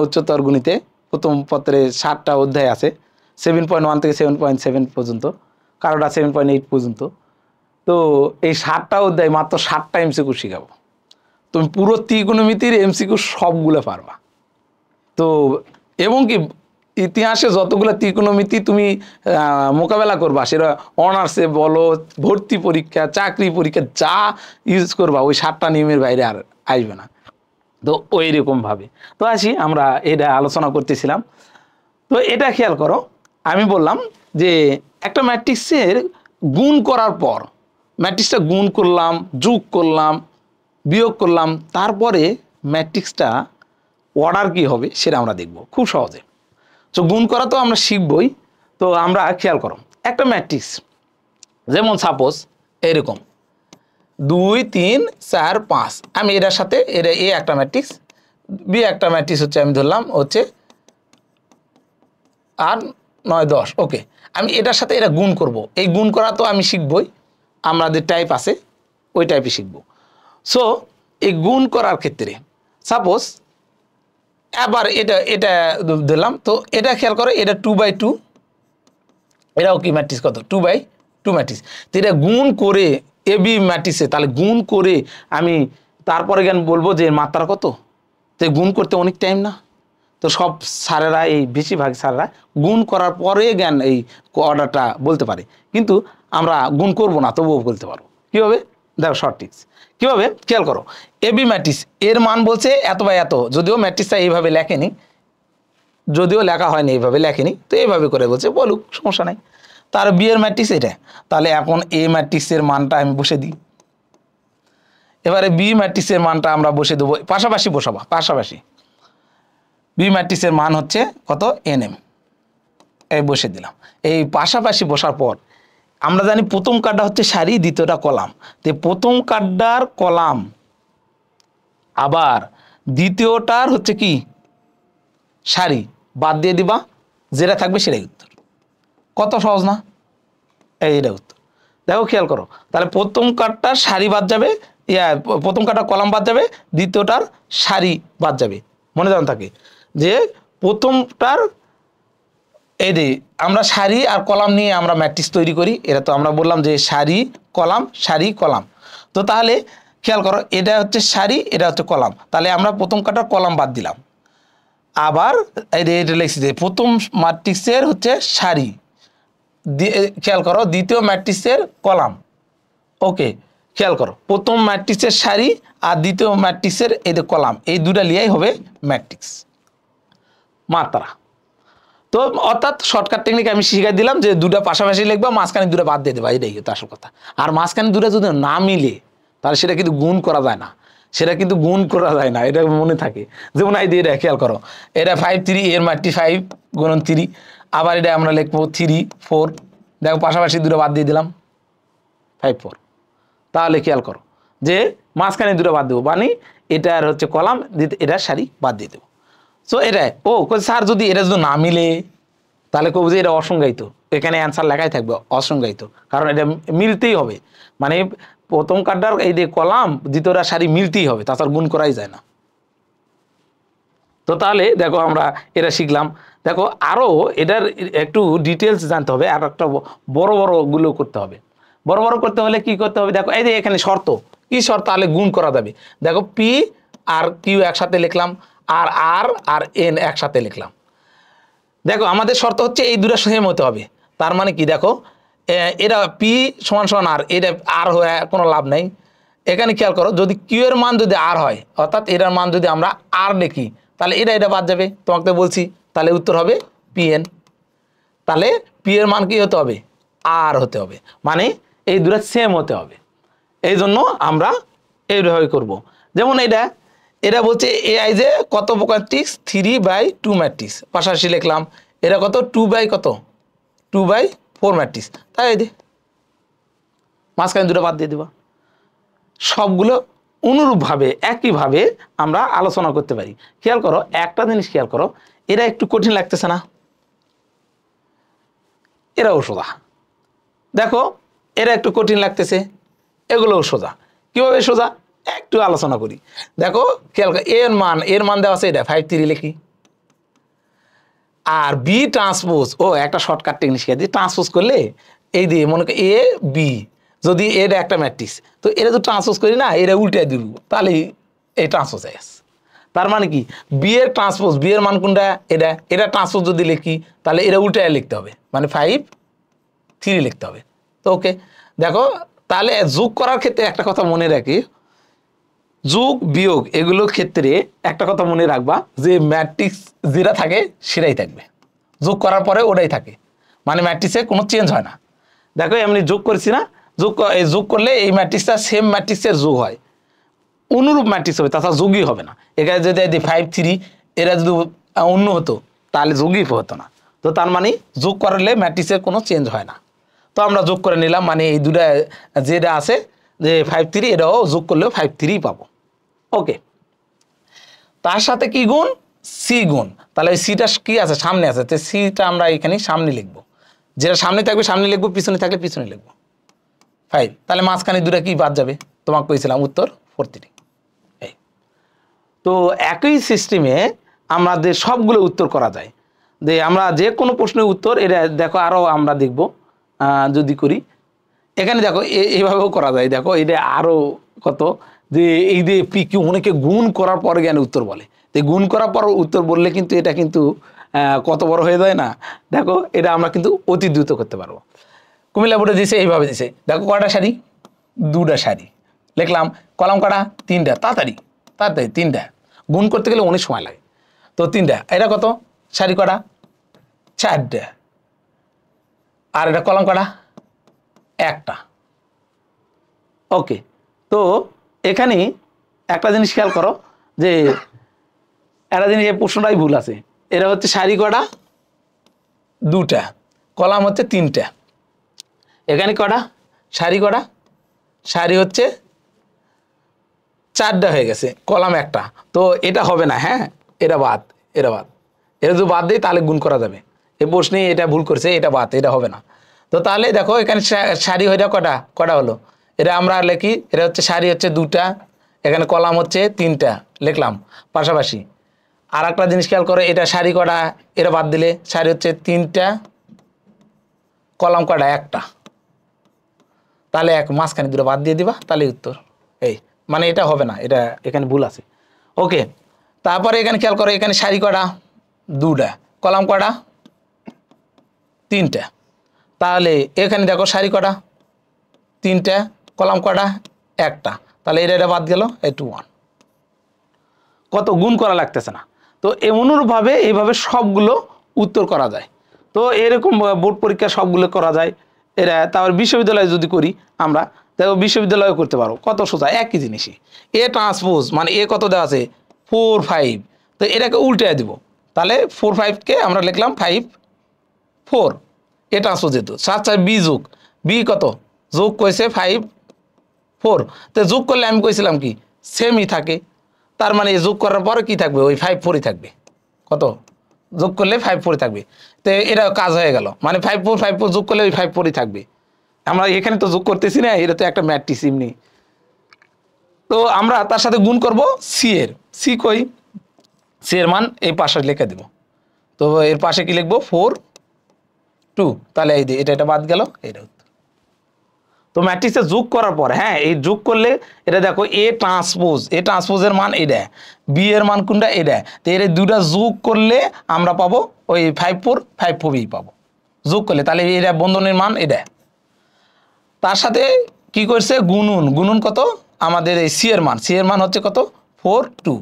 উচ্চতর গণিতে প্রথম পত্রে 7টা অধ্যায় আছে, 7.1 থেকে 7.7 পর্যন্ত, কারোটা 7.8 পর্যন্ত। তো এই 7টা অধ্যায় মাত্র 7টা এমসিকিউ শিখাবো, তুমি পুরো ত্রিকোণমিতির এমসিকিউ সবগুলো পারবা। তো এবং কি ইতিহাসে যতগুলো ত্রিকোণমিতি তুমি মোকাবেলা করবা, সেটা অনার্সে বলো, ভর্তি পরীক্ষা, চাকরি পরীক্ষা, যা ইউজ করবা ওই 7টা নিয়মের বাইরে আর আসবে না। তো ওই রকমভাবে তো আসি আমরা এটা আলোচনা করতেছিলাম। তো এটা খেয়াল করো, আমি বললাম যে একটা ম্যাট্রিক্সের গুণ করার পর, ম্যাট্রিক্সটা গুণ করলাম, যোগ করলাম, বিয়োগ করলাম, তারপরে ম্যাট্রিক্সটা অর্ডার কী হবে সেটা আমরা দেখব খুব সহজে। তো গুণ করা তো আমরা শিখবই। তো আমরা খেয়াল করো একটা ম্যাট্রিক্স, যেমন সাপোজ এরকম 2 3 4 5, আমি এটার সাথে এটা এ একটা ম্যাট্রিক্স, বি একটা ম্যাট্রিক্স হচ্ছে আমি ধরলাম হচ্ছে 8 9 10। ওকে, আমি এটার সাথে এটা গুণ করব, এই গুণ করা তো আমি শিখবই, আমাদের টাইপ আছে ওই টাইপে শিখব। সো এই গুণ করার ক্ষেত্রে সাপোজ আবার এটা দিলাম, তো এটা খেয়াল করো এটা 2/2, এটাও কি ম্যাট্রিক্স কত 2/2 ম্যাট্রিক্স। তো এটা গুণ করে এ বি ম্যাট্রিক্সে, তাহলে গুণ করে আমি তারপরে জ্ঞান বলবো যে মাত্রা কত। তো গুণ করতে অনেক টাইম না, তো সব স্যারেরা এই বেশিরভাগ স্যারেরা গুণ করার পরে জ্ঞান এই অর্ডারটা বলতে পারে, কিন্তু আমরা গুণ করব না তবুও বলতে পারবো। কীভাবে দেখো শর্ট টিক্স কীভাবে খেয়াল করো, এবি ম্যাট্রিক্স এর মান বলছে এত বাই এত, যদিও ম্যাট্রিক্সটা এইভাবে লেখেনি, যদিও লেখা হয়নি এইভাবে লেখেনি, তো এইভাবে করে বলছে বলুক সমস্যা নাই। তার বি এর ম্যাট্রিক্স এটা, তাহলে এখন এ ম্যাট্রিক্সের মানটা আমি বসে দিই, এবারে বি ম্যাট্রিক্সের মানটা আমরা বসে দেবো, পাশাপাশি বসাবো, পাশাপাশি বি ম্যাট্রিক্সের মান হচ্ছে কত এনএম, এই বসে দিলাম। এই পাশাপাশি বসার পর আমরা জানি প্রথম কার্ডটা হচ্ছে সারি, দ্বিতীয়টা কলাম, তো প্রথম কার্ডটার কলাম আবার দ্বিতীয়টার হচ্ছে কি সারি, বাদ দিয়ে দিবা, যেটা থাকবে সেটাই উত্তর। কত সহজ না, এইটা উত্তর। দেখো খেয়াল করো, তাহলে প্রথম কার্ডটার সারি বাদ যাবে, প্রথম কার্ডটার কলাম বাদ যাবে, দ্বিতীয়টার সারি বাদ যাবে। মনে যেন থাকে যে প্রথমটার এই যে আমরা সারি আর কলাম নিয়ে আমরা ম্যাট্রিক্স তৈরি করি, এটা তো আমরা বললাম যে সারি কলাম। তো তাহলে খেয়াল করো এটা হচ্ছে সারি, এটা হচ্ছে কলাম, তাহলে আমরা প্রথম কাটার কলাম বাদ দিলাম, আবার এটা লিখছি যে প্রথম ম্যাট্রিক্সের হচ্ছে সারি, খেয়াল করো দ্বিতীয় ম্যাট্রিক্সের কলাম। ওকে, খেয়াল করো প্রথম ম্যাট্রিক্সের সারি আর দ্বিতীয় ম্যাট্রিক্সের এই যে কলাম, এই দুটা লিয়াই হবে ম্যাট্রিক্স। মাত্রা। তো অর্থাৎ শর্টকাট টেকনিক আমি শিখাই দিলাম যে দুটা পাশাপাশি লিখবা, মাঝখানে দুটো বাদ দিয়ে দেবা, এটাই হতো আসল কথা। আর মাঝখানে দুটো যদি না মিলে তাহলে সেটা কিন্তু গুণ করা যায় না, সেটা কিন্তু গুণ করা যায় না, এটা মনে থাকে। যেমন এই দিয়ে এটা খেয়াল করো, এটা 5 3 এর মাটি 5 গুণন 3, আবার এটা আমরা লিখবো 3 4, দেখো পাশাপাশি দুটো বাদ দিয়ে দিলাম 5 4। তাহলে খেয়াল করো যে মাঝখানে দুটো বাদ দেবো, মানে এটার হচ্ছে কলাম, এটার সারি বাদ দিয়ে দেবো। সো এটাই স্যার যদি এটা যদি না মিলে তাহলে কব যে এটা অসংজ্ঞায়িত, এখানে অ্যান্সার লেখাই থাকবে অসংজ্ঞায়িত, কারণ এটা মিলতেই হবে, মানে প্রথম কার্ডার এই যে কলাম দ্বিতীয়টা সারি মিলতেই হবে, তাছাড়া গুণ করাই যায় না। তো তাহলে দেখো আমরা এটা শিখলাম। দেখো আরও এটার একটু ডিটেলস জানতে হবে, আর একটা বড় বড় গুলো করতে হবে। বড় বড় করতে হলে কি করতে হবে, দেখো এই যে এখানে শর্ত, কি শর্ত, তাহলে গুণ করা যাবে। দেখো পি আর কিউ একসাথে লিখলাম, আর আর আর এন একসাথে লিখলাম। দেখো আমাদের শর্ত হচ্ছে এই দুটো সেম হতে হবে। তার মানে কি, দেখো এটা পি সমান সমান আর, এটা আর হয়ে কোনো লাভ নাই। এখানে খেয়াল করো, যদি কিউ এর মান যদি আর হয়, অর্থাৎ এটার মান যদি আমরা আর লিখি, তাহলে এটা বাদ যাবে, তোমাকে বলছি। তাহলে উত্তর হবে পি এন। তাহলে পি এর মান কি হতে হবে, আর হতে হবে, মানে এই দুটো সেম হতে হবে। এই জন্য আমরা এইভাবে করব। যেমন এটা বলছে এআই যে কত ম্যাট্রিক্স 3/2 ম্যাট্রিক্স, পাশাপাশি লিখলাম এটা কত 2/4 ম্যাট্রিক্স, তাই এই মাঝখানে দুটো বাদ দিয়ে দেবা। সবগুলো অনুরূপভাবে একইভাবে আমরা আলোচনা করতে পারি। খেয়াল করো একটা জিনিস, খেয়াল করো, এরা একটু কঠিন লাগতেছে না? এরাও সোজা। দেখো এরা একটু কঠিন লাগতেছে, এগুলোও সোজা। কিভাবে সোজা একটু আলোচনা করি। দেখো খেয়াল করো, এর মান দেওয়া আছে, এটা 5 3 লিখি। আর বি ট্রান্সপোজ, একটা শর্টকাট টেকনিক শিখে দিই। ট্রান্সপোজ করলে এই দিয়ে মনে করি এ বি, যদি এটা একটা ম্যাট্রিক্স, তো এটা তো ট্রান্সপোজ করি না, এটা উল্টে দিব, তাহলে এই ট্রান্সপোজ হয়ে গেছে। তার মানে কি, বি এর ট্রান্সপোজ, বি এর মান কোনটা, এটা ট্রান্সপোজ যদি লিখি, তাহলে এটা উল্টে লিখতে হবে, মানে 5 3 লিখতে হবে। তো ওকে, দেখো তাহলে যোগ করার ক্ষেত্রে একটা কথা মনে রাখি, যোগ বিয়োগ এগুলোর ক্ষেত্রে একটা কথা মনে রাখবা, যে ম্যাট্রিক্স যেটা থাকে সেটাই থাকবে, যোগ করার পরে ওটাই থাকে, মানে ম্যাট্রিক্সে কোনো চেঞ্জ হয় না। দেখো এমনি যোগ করেছি না, যোগ করলে এই ম্যাট্রিক্সটা সেম ম্যাট্রিক্সের যোগ হয়, অনুরূপ ম্যাট্রিক্স হবে, তাছাড়া যোগই হবে না। এখানে যদি 5 3 এরা যদি অন্য হতো তাহলে যোগই হতো না। তো তার মানে যোগ করলে ম্যাট্রিক্সের কোনো চেঞ্জ হয় না। তো আমরা যোগ করে নিলাম, মানে এই দুটা যেটা আছে যে 5 3, এটাও যোগ করলেও 5 3 পাবো। ওকে, তার সাথে কি গুণ, সি গুণ। তাহলে ওই সিটা কি আছে, সামনে আছে, তো সিটা আমরা এখানে সামনে লিখবো, যেটা সামনে থাকবে সামনে লিখবো, পিছনে থাকলে পিছনে লিখবো 5। তাহলে মাঝখানে দুটা কি বাদ যাবে, তোমাকে কইছিলাম উত্তর 4 3। এই তো একই সিস্টেমে আমাদের সবগুলো উত্তর করা যায়, যে আমরা যে কোনো প্রশ্নের উত্তর এটা দেখো আরও আমরা দেখব যদি করি। এখানে দেখো এইভাবেও করা যায়। দেখো এটা আরও কত, যে এই যে পি কিউ অনেকে গুণ করার পরে জ্ঞানে উত্তর বলে, তো গুণ করার পর উত্তর বললে কিন্তু এটা কিন্তু কত বড় হয়ে যায় না। দেখো এটা আমরা কিন্তু অতি দ্রুত করতে পারবো। কুমিল্লা বোর্ডে দিছে এইভাবে দিছে, দেখো কয়টা সারি, দুটা সারি লিখলাম, কলাম কটা, তিনটা, তাড়াতাড়ি তাড়াতাড়ি তিনটা, গুণ করতে গেলে অনেক সময় লাগে, তো তিনটা। এটা কত সারি কটা, চারটা, আর এটা কলাম কটা, একটা। ওকে, তো এখানে একটা জিনিস খেয়াল করো, যে একটা জিনিস এই প্রশ্নটাই ভুল আছে, এটা হচ্ছে সারি কটা, দুটা, কলাম হচ্ছে তিনটা। এখানে কটা সারি, কটা সারি হচ্ছে চারটা হয়ে গেছে, কলাম একটা, তো এটা হবে না। হ্যাঁ, এটা বাদ, এটা বাদ, এটা যদি বাদ দিই তাহলে গুণ করা যাবে। এই প্রশ্নে এটা ভুল করছে, এটা বাদ, এটা হবে না। তো তাহলে দেখো এখানে সারি হয়ে কটা, কটা হলো, এটা আমরা লিখি, এটা হচ্ছে সারি হচ্ছে দুটা, এখানে কলাম হচ্ছে তিনটা লিখলাম পাশাপাশি। আর একটা জিনিস খেয়াল করো, এটা সারি কটা, এটা বাদ দিলে সারি হচ্ছে তিনটা, কলাম কটা, একটা, তাহলে মাঝখানে দুটো বাদ দিয়ে দিবা, তাহলে উত্তর। এই মানে এটা হবে না, এটা এখানে ভুল আছে। ওকে, তারপরে এখানে খেয়াল করো, এখানে সারি কটা, দুটা, কলাম কটা, তিনটা, তাহলে এখানে দেখো সারি কটা, তিনটা, কলাম কটা, একটা, তাহলে এটা বাদ গেল, এই 2 1। কত গুণ করা লাগতেছে না। তো অনুরূপভাবে এইভাবে সবগুলো উত্তর করা যায়। তো এরকম বোর্ড পরীক্ষা সবগুলো করা যায়। এরা তারপর বিশ্ববিদ্যালয়ে যদি করি আমরা, দেখো বিশ্ববিদ্যালয়ে করতে পারো, কত সোজা, একই জিনিসই। এ ট্রান্সপোজ মানে এ কত দেওয়া আছে 4 5, তো এটাকে উল্টে দিব, তাহলে 4 5কে আমরা লিখলাম 5 4, এ ট্রান্সপোজ যেত 7 4 বি যোগ, বি কত যোগ করেছে 5 4, তো যোগ করলে আমি কইছিলাম কি সেমই থাকে, তার মানে যোগ করার পরে কি থাকবে ওই 5 4ই থাকবে, কত যোগ করলে 5 4 থাকবে। তো এটা কাজ হয়ে গেল, মানে 5 4 যোগ করলে ওই 5 4ই থাকবে। আমরা এখানে তো যোগ করতেছি না, এটা তো একটা ম্যাট্রিক্স এমনি। তো আমরা তার সাথে গুণ করব সি এর, সি কই, সি এর মান এই পাশে লিখে দেব। তো এর পাশে কি লিখবো 4 2, তাহলে এই এটা বাদ গেল, এটা উত্তর। তো ম্যাট্রিক্সে যোগ করার পর, হ্যাঁ এই যোগ করলে এটা দেখো এ ট্রান্সপোজের মান এটা, বি এর মান কোনটা এটা, তো এর দুটা যোগ করলে আমরা পাবো ওই 5 4 ই পাবো যোগ করলে, তাহলে এটা বন্ধনের মান এটা। তার সাথে কি করছে গুণন কত আমাদের এই সি এর মান হচ্ছে কত 4 2,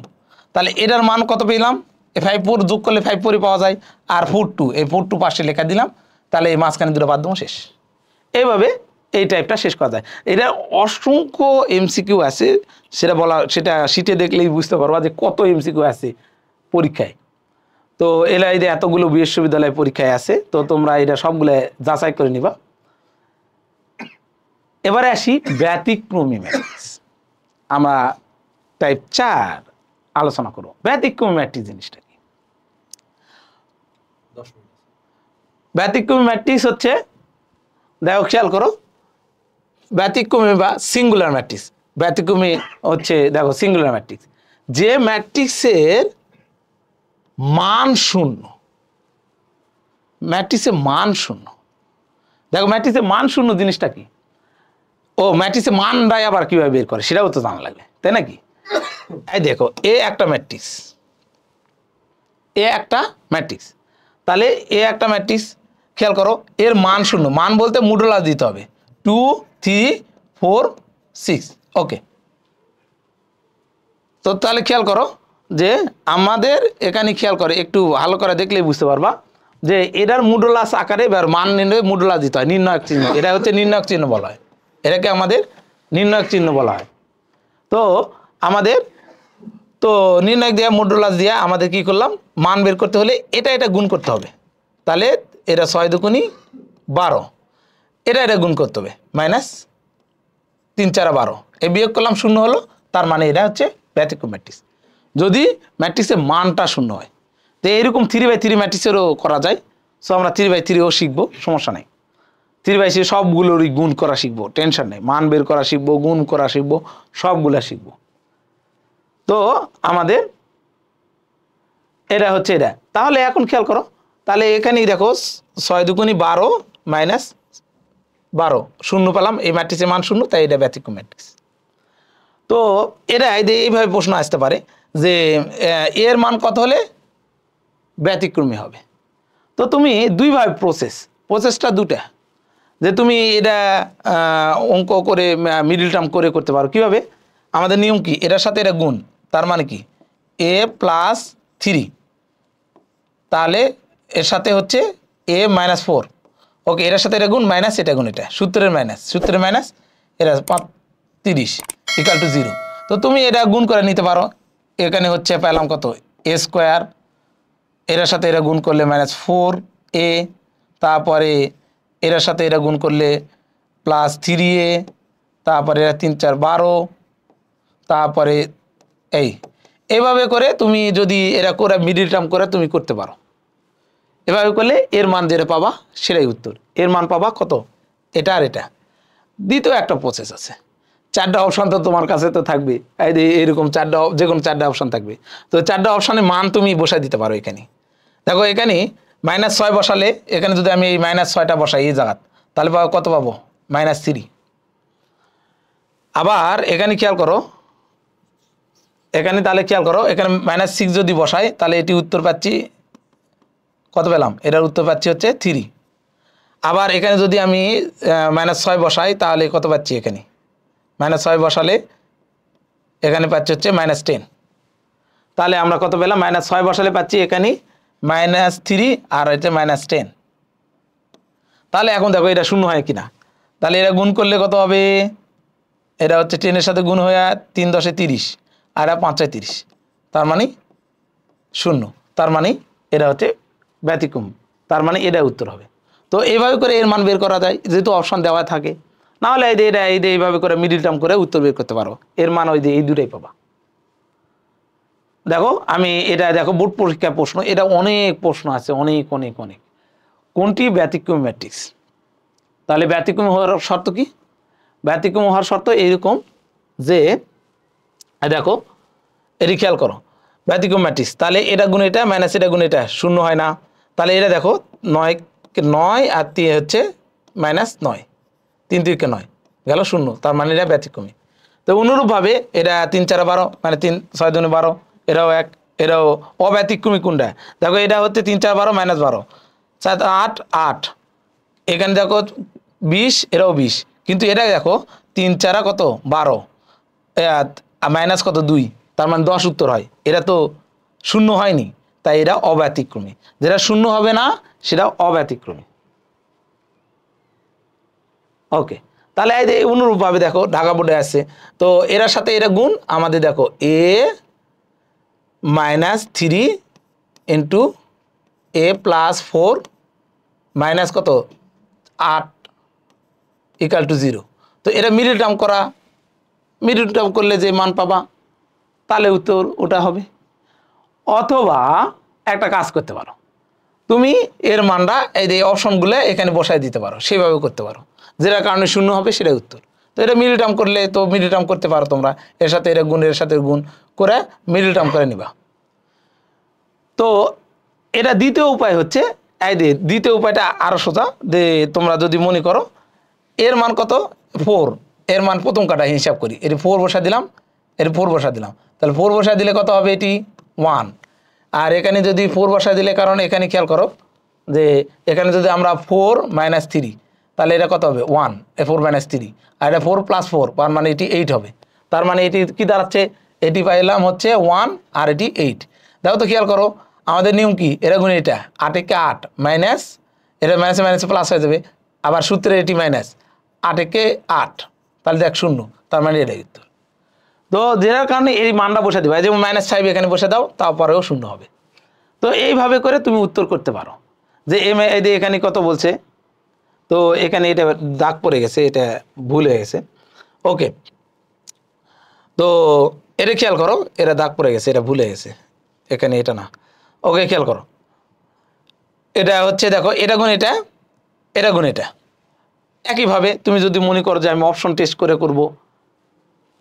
তাহলে এটার মান কত পেলাম, এই 5 4 যোগ করলে 5 4ই পাওয়া যায়, আর 4 2, এই 4 2 পাশে লেখা দিলাম, তাহলে এই মাঝখানে দুটো বাদ দেবো, শেষ। এইভাবে এই টাইপটা শেষ করা যায়। এটা অসংখ্য এমসিকিউ আছে, সেটা শিটে দেখলেই বুঝতে পারবা যে কত এমসিকিউ আছে পরীক্ষায়। তো এলাই এতগুলো বিশ্ববিদ্যালয় পরীক্ষায় আছে, তো তোমরা এটা সবগুলো যাচাই করে নিবা। এবারে আসি ব্যতিক্রমী ম্যাট্রিক্স। আমরা টাইপ 4 আলোচনা করব। ব্যতিক্রমী ম্যাট্রিক্স জিনিসটা কি? ব্যতিক্রমী ম্যাট্রিক্স হচ্ছে, দেখো খেয়াল করো, ব্যতিক্রমী বা সিঙ্গুলার ম্যাট্রিক্স। ব্যতিক্রমী হচ্ছে দেখো সিঙ্গুলার ম্যাট্রিক্স, যে ম্যাট্রিক্সের মান শূন্য, ম্যাট্রিক্সের মান শূন্য। দেখো ম্যাট্রিক্সের মান শূন্য জিনিসটা কি, ও ম্যাট্রিক্সের মানটাই আবার কিভাবে বের করে সেটাও তো জানা লাগবে, তাই নাকি? এই দেখো এ একটা ম্যাট্রিক্স, তাহলে এ একটা ম্যাট্রিক্স, খেয়াল করো এর মান শূন্য, মান বলতে মডুলাস দিতে হবে 2 3 4 6, ওকে। তো তাহলে খেয়াল করো যে আমাদের এখানে খেয়াল করে, একটু ভালো করে দেখলেই বুঝতে পারবা যে এটার মডুলাস আকারে এবার মান নির্ণয় মডুলাস দিতে হয়, নির্ণায়ক চিহ্ন, এটা হচ্ছে নির্ণায়ক চিহ্ন বলা হয়, এটাকে আমাদের নির্ণায়ক চিহ্ন বলা হয়। তো আমাদের তো নির্ণায়ক দেওয়া মডুলাস দেওয়া আমাদের কি করলাম, মান বের করতে হলে এটা গুণ করতে হবে, তাহলে এটা 6 দুগুণী 12, এটা গুণ করতে হবে মাইনাস 3 4 12, এই বিয়োগ করলাম শূন্য হলো, তার মানে এটা হচ্ছে ব্যতিক্রম ম্যাট্রিক্স, যদি ম্যাট্রিক্সের মানটা শূন্য হয়। তো এইরকম 3/3 ম্যাট্রিক্সেরও করা যায়। সো আমরা 3/3ও শিখবো, সমস্যা নেই। 3/3 সবগুলোরই গুণ করা শিখবো, টেনশন নেই, মান বের করা শিখবো, গুণ করা শিখবো, সবগুলা শিখবো। তো আমাদের এটা হচ্ছে এটা। তাহলে এখন খেয়াল করো, তাহলে এখানেই দেখো 6 দুগুণী 12 মাইনাস 12 শূন্য পেলাম, এই ম্যাট্রিক্সের মান শূন্য, তাই এটা ব্যতিক্রম ম্যাট্রিক্স। তো এটা এইভাবে প্রশ্ন আসতে পারে যে এর মান কত হলে ব্যতিক্রমী হবে। তো তুমি দুইভাবে প্রসেসটা দুটা, যে তুমি এটা অঙ্ক করে মিডল টার্ম করে করতে পারো। কীভাবে? আমাদের নিয়ম কি, এটার সাথে এটা গুণ, তার মানে কি a + 3, তাহলে এর সাথে হচ্ছে a - 4, ওকে, এটার সাথে এটা গুণ মাইনাস এটা গুণ, এটা সূত্রের মাইনাস এটা 30 = 0। তো তুমি এটা গুণ করে নিতে পারো, এখানে হচ্ছে পেলাম কত a², এটার সাথে এটা গুণ করলে -4a, তারপরে এটার সাথে এটা গুণ করলে +3a, তারপরে এরা 3 4 12, তারপরে এইভাবে করে তুমি যদি এরা করে মিডল টার্ম করে তুমি করতে পারো। এভাবে করলে এর মান যেটা পাবা সেটাই উত্তর, এর মান পাবা কত, এটা আর এটা। দ্বিতীয় একটা প্রসেস আছে, 4টা অপশান তো তোমার কাছে তো থাকবে, এইরকম 4টা, যে কোনো 4টা অপশান থাকবে। তো 4টা অপশানে মান তুমি বসাই দিতে পারো। এখানে দেখো, এখানে -6 বসালে, এখানে যদি আমি এই -6টা বসাই এই জায়গাত, তাহলে পাবো কত, পাবো -3। আবার এখানে খেয়াল করো, তাহলে খেয়াল করো, এখানে -6 যদি বসাই, তাহলে এটি উত্তর পাচ্ছি কত পেলাম, এটার উত্তর পাচ্ছি হচ্ছে 3। আবার এখানে যদি আমি -6 বসাই, তাহলে কত পাচ্ছি, এখানে -6 বসালে এখানে পাচ্ছি হচ্ছে -10। তাহলে আমরা কত পেলাম -6 বসালে পাচ্ছি এখানে -3 আর এটা -10। তাহলে এখন দেখো এটা শূন্য হয় কিনা, তাহলে এটা গুণ করলে কত হবে, এটা হচ্ছে 10 এর সাথে গুণ হয়ে 3 × 10 = 30 আর 5 × 30, তার মানে শূন্য, তার মানে এটা হচ্ছে ব্যতিক্রম, তার মানে এটা উত্তর হবে। তো এইভাবে করে এর মান বের করা যায় যেহেতু অপশন দেওয়া থাকে, না হলে এইভাবে করে মিডিল টার্ম করে উত্তর বের করতে পারো, এর মান ওই যে এই দুটাই পাবা। দেখো আমি এটা দেখো বোর্ড পরীক্ষা প্রশ্ন, এটা অনেক প্রশ্ন আছে, অনেক অনেক অনেক। কোনটি ব্যতিক্রম ম্যাট্রিক্স? তাহলে ব্যতিক্রম হওয়ার শর্ত কি? ব্যতিক্রম হওয়ার শর্ত এইরকম যে দেখো এটি খেয়াল করো, ব্যতিক্রম ম্যাট্রিক্স, তাহলে এটা গুণ এটা মাইনাস এটা গুণ এটা শূন্য হয় না, তাহলে এটা দেখো 9 আর 3 হচ্ছে -9, 3 3 9 গেল শূন্য, তার মানে এটা ব্যতিক্রমী। তো অনুরূপভাবে এটা 3 4 12 মানে 3 6 2 12, এটাও এক, এটাও অব্যতিক্রমী কোনটা? দেখো এটা হচ্ছে 3 4 12 -12, 7 8 8, এখানে দেখো 20, এটাও 20, কিন্তু এটা দেখো 3 4 কত 12 মাইনাস কত 2, তার মানে 10 উত্তর হয়, এটা তো শূন্য হয়নি, তাই এটা অব্যতিক্রমী। যেটা শূন্য হবে না সেটা অব্যতিক্রমী। ওকে, তাহলে এই অনুরূপভাবে দেখো ঢাকা বোর্ডে আছে, তো এর সাথে এটা গুণ, আমাদের দেখো a -3 × a + 4 মাইনাস কত 8 = 0। তো এটা মিডল টার্ম করা, মিডল টার্ম করলে যে মান পাবা তাহলে উত্তর ওটা হবে। অথবা একটা কাজ করতে পারো, তুমি এর মানটা এই যে অপশনগুলো এখানে বসাই দিতে পারো, সেভাবে করতে পারো, যেটা কারণে শূন্য হবে সেটাই উত্তর। তো এটা মিডল টার্ম করলে তো মিডল টার্ম করতে পারো তোমরা, এর সাথে এটা গুণ, এর সাথে গুণ করে মিডল টার্ম করে নিবা। তো এটা দ্বিতীয় উপায় হচ্ছে, এই যে দ্বিতীয় উপায়টা আরো সোজা, যে তোমরা যদি মনে করো এর মান কত 4, এর মান প্রথম কাটা হিসাব করি, এটি 4 বসা দিলাম, এটি 4 বসা দিলাম, তাহলে 4 বসা দিলে কত হবে, এটি 1, আর এখানে যদি 4 বসা দিলে, কারণ এখানে খেয়াল করো যে এখানে যদি আমরা 4 - 3, তাহলে এটা কত হবে 1, 4 - 3, আর এটা 4 + 4, তার মানে এটি 8 হবে, তার মানে এটি কি দাঁড়াচ্ছে, এটি পাইলাম হচ্ছে 1 আর এটি 8। দেখো তো খেয়াল করো আমাদের নিয়ম কি, এরা গুণ এটা 8 × 8 মাইনাস, এটা মাইনাসে মাইনাসে প্লাস হয়ে যাবে, আবার সূত্রে এটি মাইনাস 8 × 8, তাহলে দেখ শূন্য, তার মানে এটাই উত্তর। তো যেটার কারণে এই মানটা বসে দেবে, যেমন -5 এখানে বসে দাও, তারপরেও শূন্য হবে। তো এইভাবে করে তুমি উত্তর করতে পারো যে এখানে কত বলছে, তো এখানে এটা দাগ পড়ে গেছে, এটা ভুল হয়ে গেছে। ওকে, তো এটা খেয়াল করো, এটা দাগ পড়ে গেছে, এটা ভুল হয়ে গেছে, এখানে এটা না। ওকে, খেয়াল করো, এটা হচ্ছে দেখো এটা গুণ এটা, এটা গুণ এটা, একইভাবে তুমি যদি মনে করো যে আমি অপশন টেস্ট করে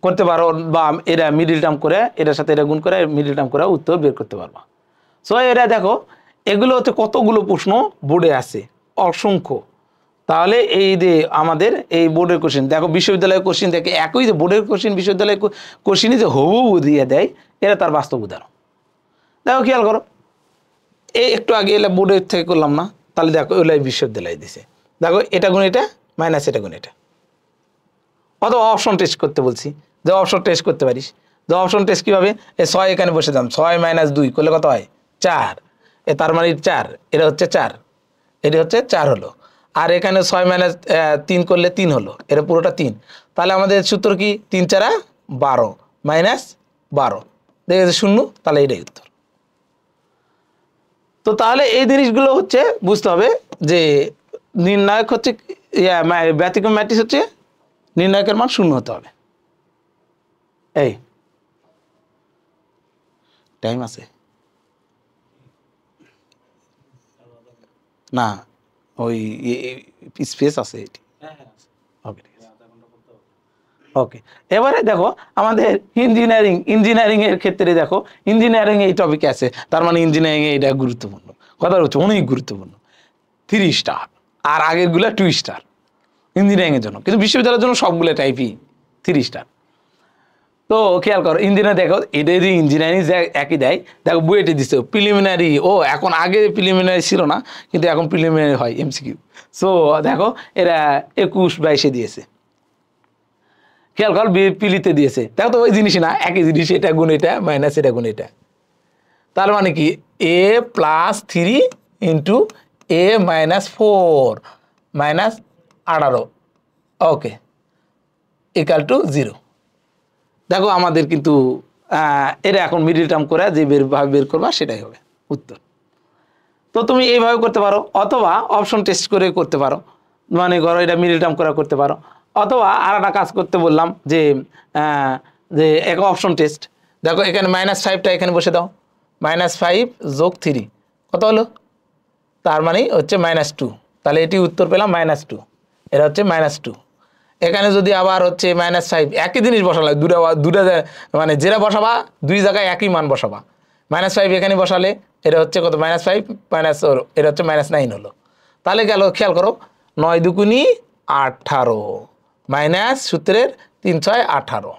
করতে পারো, বা এরা মিডিল টার্ম করে এটার সাথে এটা গুণ করে মিডিল টার্ম করে উত্তর বের করতে পারবা। সো এটা দেখো এগুলো হচ্ছে কতগুলো প্রশ্ন বোর্ডে আছে, অসংখ্য। তাহলে এই যে আমাদের এই বোর্ডের কোশ্চেন দেখো, বিশ্ববিদ্যালয়ের কোশ্চেন দেখে একই যে বোর্ডের কোশ্চেন বিশ্ববিদ্যালয়ের কোশ্চেনই যে হুবহু দিয়ে দেয়, এটা তার বাস্তব উদাহরণ। দেখো খেয়াল করো, এই একটু আগে এলে বোর্ডের থেকে করলাম না, তাহলে দেখো ওলাই বিশ্ববিদ্যালয় দিছে, দেখো এটা গুণ এটা মাইনাস এটা গুণ এটা। অথবা অপশন টেস্ট করতে বলছি, যে অপশন টেস্ট করতে পারিস, যে অপশন টেস্ট কীভাবে, এই 6 এখানে বসে দাম, 6 - 2 করলে কত হয় 4, তার মানে 4, এটা হচ্ছে 4, এটি হচ্ছে 4 হলো, আর এখানে 6 - 3 করলে 3 হলো, এটা পুরোটা 3, তাহলে আমাদের সূত্র কি 3 4 12 -12 দেখেছে শূন্য, তাহলে এটাই উত্তর। তো তাহলে এই জিনিসগুলো হচ্ছে বুঝতে হবে যে নির্ণায়ক হচ্ছে ব্যতিক্রম ম্যাট্রিক্স হচ্ছে নির্ণায়কের মান শূন্য হতে হবে। এই টাইম আছে না, ওই স্পেস আছে এটি। ওকে, ঠিক আছে। ওকে, এবারে দেখো আমাদের ইঞ্জিনিয়ারিং এর ক্ষেত্রে দেখো, ইঞ্জিনিয়ারিং এই টপিকে আছে, তার মানে ইঞ্জিনিয়ারিং এ এটা গুরুত্বপূর্ণ কথা হচ্ছে, অনেক গুরুত্বপূর্ণ, 3 স্টার, আর আগেরগুলো 2 স্টার ইঞ্জিনিয়ারিং এর জন্য, কিন্তু বিশ্ববিদ্যালয়ের জন্য সবগুলো টাইপই 3 স্টার। তো খেয়াল করো ইঞ্জিনিয়ার, দেখো এটা যদি ইঞ্জিনিয়ারিং একই দেয়, দেখো বুয়েটে দিচ্ছে প্রিলিমিনারি, এখন আগে প্রিলিমিনারি ছিল না, কিন্তু এখন প্রিলিমিনারি হয় এমসিকিউ। সো দেখো এরা 21 22 দিয়েছে, খেয়াল কর পিলিতে দিয়েছে, দেখো তো ওই জিনিসই না, একই জিনিস, এটা গুণ এটা মাইনাস এটা গুণ এটা, তার মানে কি a plus 3 into a minus 4 minus 18 okay equal to 0। দেখো আমাদের কিন্তু এটা এখন মিডিল টার্ম করে যে বের করবা সেটাই হবে উত্তর। তো তুমি এইভাবে করতে পারো, অথবা অপশন টেস্ট করে করতে পারো, মানে ধরো এটা মিডিল টার্ম করে করতে পারো, অথবা আর একটা কাজ করতে বললাম যে এক অপশন টেস্ট। দেখো এখানে -5টা এখানে বসে দাও, -5 যোগ 3 কত হলো, তার মানে হচ্ছে -2, তাহলে এটি উত্তর পেলাম -2, এটা হচ্ছে -2। এখানে যদি আবার হচ্ছে -5 একই জিনিস বসালে দুটা মানে যেটা বসাবা দুই জায়গায় একই মান বসাবা, -5 এখানে বসালে এটা হচ্ছে কত -5 মাইনাস এটা হচ্ছে -9 হলো। তাহলে গেল খেয়াল করো 9 দুগুণী 18 মাইনাস সূত্রের 3 6 18,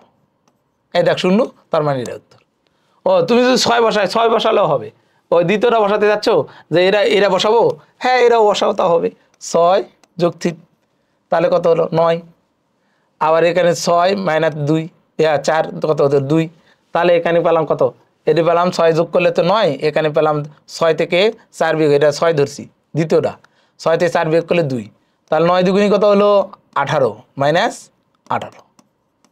এই দেখ 0, তার মানে এটা উত্তর। ও তুমি যদি 6 বসালেও হবে, ওই দ্বিতীয়টা বসাতে যাচ্ছ যে এরা বসাবো, হ্যাঁ এরাও বসাও তা হবে, 6 যোগ 3 তাহলে কত হলো 9, আবার এখানে 6 মাইনাস 2 4 কত হতো 2, তাহলে এখানে পেলাম কত, এটি পেলাম 6 যোগ করলে তো 9, এখানে পেলাম 6 থেকে 4 বিয়োগ, এটা 6 ধরছি দ্বিতীয়টা, 6 থেকে 4 বিয়োগ করলে 2, তাহলে 9 দুগুণী কত হলো 18 মাইনাস 18,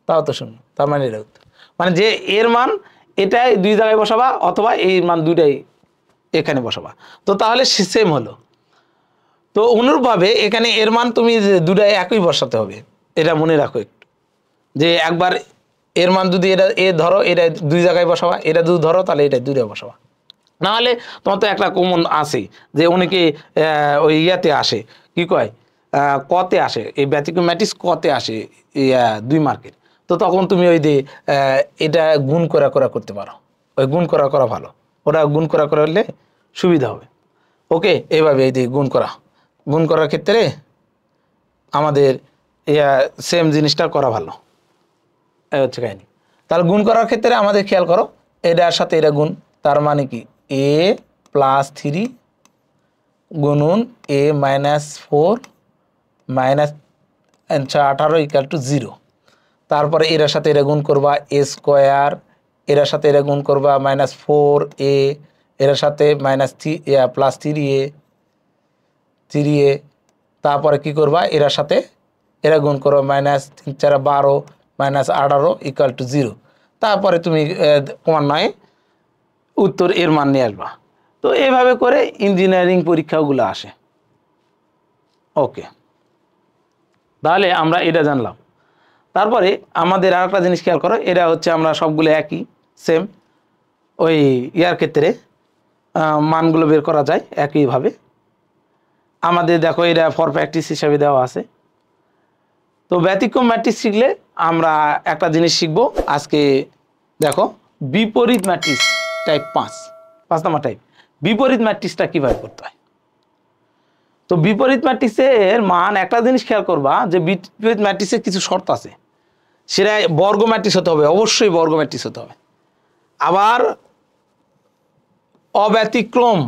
তাও তো 0, তার মানে এটা উত্তর। মানে যে এর মান এটাই দুই জায়গায় বসাবা, অথবা এই মান দুইটাই এখানে বসাবা, তো তাহলে সেম হলো। তো অনুরূপভাবে এখানে এর মান তুমি দুটাই একই বসাতে হবে, এটা মনে রাখো একটু, যে একবার এর মান যদি এটা এ ধরো, এটা দুই জায়গায় বসাবা, এটা যদি ধরো তাহলে এটা দুইটা বসাবা। নাহলে তোমার তো একটা কমন আসে যে অনেকে ওই ইয়াতে আসে, কি কয় কতে আসে, এই ব্যতিক্রম ম্যাট্রিক্স কতে আসে 2 মার্কের, তো তখন তুমি ওই যে এটা গুণ করা করতে পারো, ওই গুণ করা ভালো, ওটা গুণ করা হলে সুবিধা হবে। ওকে, এইভাবে এই যে গুণ করার ক্ষেত্রে আমাদের সেম জিনিসটা করা ভালো, এই হচ্ছে কাহিনি। তাহলে গুণ করার ক্ষেত্রে আমাদের খেয়াল করো এটার সাথে এটা গুণ, তার মানে কি a plus 3 গুণুন a minus 4 minus 18 equal to 0, তারপরে এটার সাথে এটা গুণ করবা a স্কোয়ার, এটার সাথে এটা গুণ করবা -4a, এটার সাথে প্লাস 3a, তারপরে কি করবা এটার সাথে এরা গুণ করো -3 4 12 -18 ইকুয়াল টু 0, তারপরে তুমি ক্রমান্বয়ে উত্তর এর মান নিয়ে আসবা। তো এইভাবে করে ইঞ্জিনিয়ারিং পরীক্ষাগুলো আসে। ওকে, তাহলে আমরা এটা জানলাম। তারপরে আমাদের আর একটা জিনিস খেয়াল করো, এটা হচ্ছে আমরা সবগুলো একই সেম, ওই ইয়ার ক্ষেত্রে মানগুলো বের করা যায় একইভাবে। আমাদের দেখো এটা ফর প্র্যাকটিস হিসাবে দেওয়া আছে। তো ব্যতিক্রম ম্যাট্রিক্স শিখলে আমরা একটা জিনিস শিখবো আজকে। দেখো বিপরীত ম্যাট্রিক্স টাইপ 5 নম্বর টাইপ, বিপরীত ম্যাট্রিক্সটা কীভাবে করতে হয়। তো বিপরীত ম্যাট্রিক্সের মান একটা জিনিস খেয়াল করবা, যে বিপরীত ম্যাট্রিক্সের কিছু শর্ত আছে, সেটা বর্গ ম্যাট্রিক্স হতে হবে, অবশ্যই বর্গ ম্যাট্রিক্স হতে হবে। আবার অব্যতিক্রম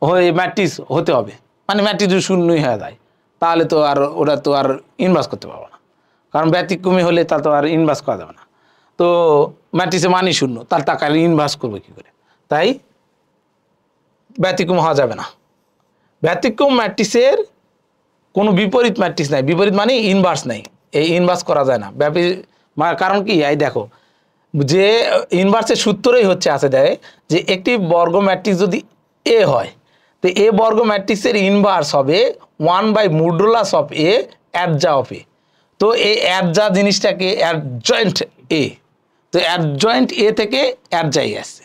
হয়ে ম্যাট্রিক্স হতে হবে, মানে ম্যাট্রিক্স যদি শূন্যই হয়ে যায় তাহলে তো আর ওটা তো আর ইনভার্স করতে পারবো না, কারণ ব্যতিক্রমী হলে তা তো আর ইনভার্স করা যাবে না। তো ম্যাট্রিক্সে মানই শূন্য, তার টাকা ইনভার্স করবে কী করে, তাই ব্যতিক্রম হওয়া যাবে না। ব্যতিক্রম ম্যাট্রিক্সের কোনো বিপরীত ম্যাট্রিক্স নাই, বিপরীত মানে ইনভার্স নাই, এই ইনভার্স করা যায় না। কারণ কি, এই দেখো যে ইনভার্সের সূত্রই হচ্ছে আছে দেয় যে একটি বর্গ ম্যাট্রিক্স যদি এ হয়, তো এ বর্গ ম্যাট্রিক্সের ইনভার্স হবে 1/মডুলাস অফ এ অ্যাডজা অফ এ। তো এই অ্যাডজা জিনিসটাকে অ্যাডজয়েন্ট এ, তো অ্যাডজয়েন্ট এ থেকে অ্যাডজাই আসছে,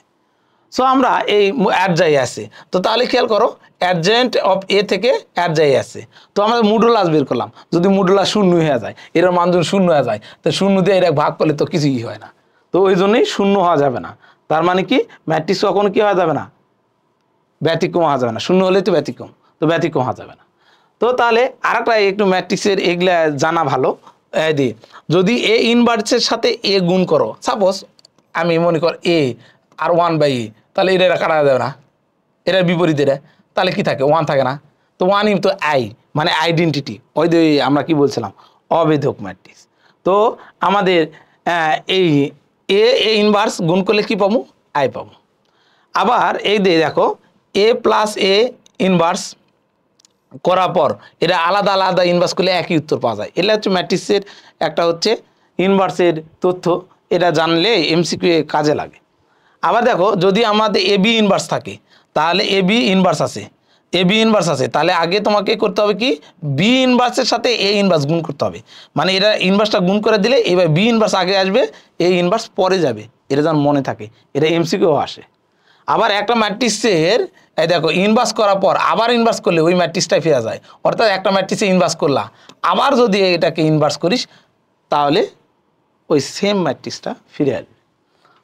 সো আমরা এই অ্যাডজাই আসছে, তো তাহলে খেয়াল করো অ্যাডজয়েন্ট অফ এ থেকে অ্যাডজাই আসছে, তো আমরা মডুলাস বের করলাম, যদি মডুলাস শূন্য হয়ে যায়, এর মান যদি শূন্য হয়ে যায়, তো শূন্য দিয়ে এটা ভাগ করলে তো কিছুই হয় না, তো ওই জন্যই শূন্য হওয়া যাবে না। তার মানে কি ম্যাট্রিক্স কখনো কি হওয়া যাবে না, ব্যতিক্রম হওয়া যাবে না, শূন্য হলে তো ব্যতিক্রম, তো ব্যতিক্রম হওয়া যাবে না। তো তাহলে আরেকটা একটু ম্যাট্রিক্সের এগুলা জানা ভালো, দি যদি এ ইনভার্সের সাথে এ গুণ করো, সাপোজ আমি মনে কর এ আর 1/a, তাহলে এটা কাটা যাবে না, এটার বিপরীত এটা, তাহলে কি থাকে 1 থাকে না, তো 1 তো আই মানে আইডেন্টিটি, ওই যে আমরা কি বলছিলাম অভেদক ম্যাট্রিক্স। তো আমাদের এই এ ইনভার্স গুণ করলে কি পাবো, আই পাবো। আবার এই দিয়ে দেখো এ প্লাস এ ইনভার্স করার পর এটা আলাদা আলাদা ইনভার্স করলে একই উত্তর পাওয়া যায়। এটা হচ্ছে ম্যাট্রিক্সের একটা হচ্ছে ইনভার্সের তথ্য, এটা জানলে এমসিকিউ কাজে লাগে। আবার দেখো যদি আমাদের এ বি ইনভার্স থাকে তাহলে এ বি ইনভার্স আছে, এ বি ইনভার্স আছে, তাহলে আগে তোমাকে করতে হবে কি বি ইনভার্সের সাথে এ ইনভার্স গুণ করতে হবে, মানে এটা ইনভার্সটা গুণ করে দিলে এবার বি ইনভার্স আগে আসবে, এ ইনভার্স পরে যাবে, এটা যেন মনে থাকে, এটা এমসিকিউ আসে। আবার একটা ম্যাট্রিক্সের এই দেখো ইনভার্স করার পর আবার ইনভার্স করলে ওই ম্যাট্রিক্সটাই ফেরা যায়, অর্থাৎ একটা ম্যাট্রিক্সে ইনভার্স করলা আবার যদি এটাকে ইনভার্স করিস তাহলে ওই সেম ম্যাট্রিক্সটা ফিরে আসবে।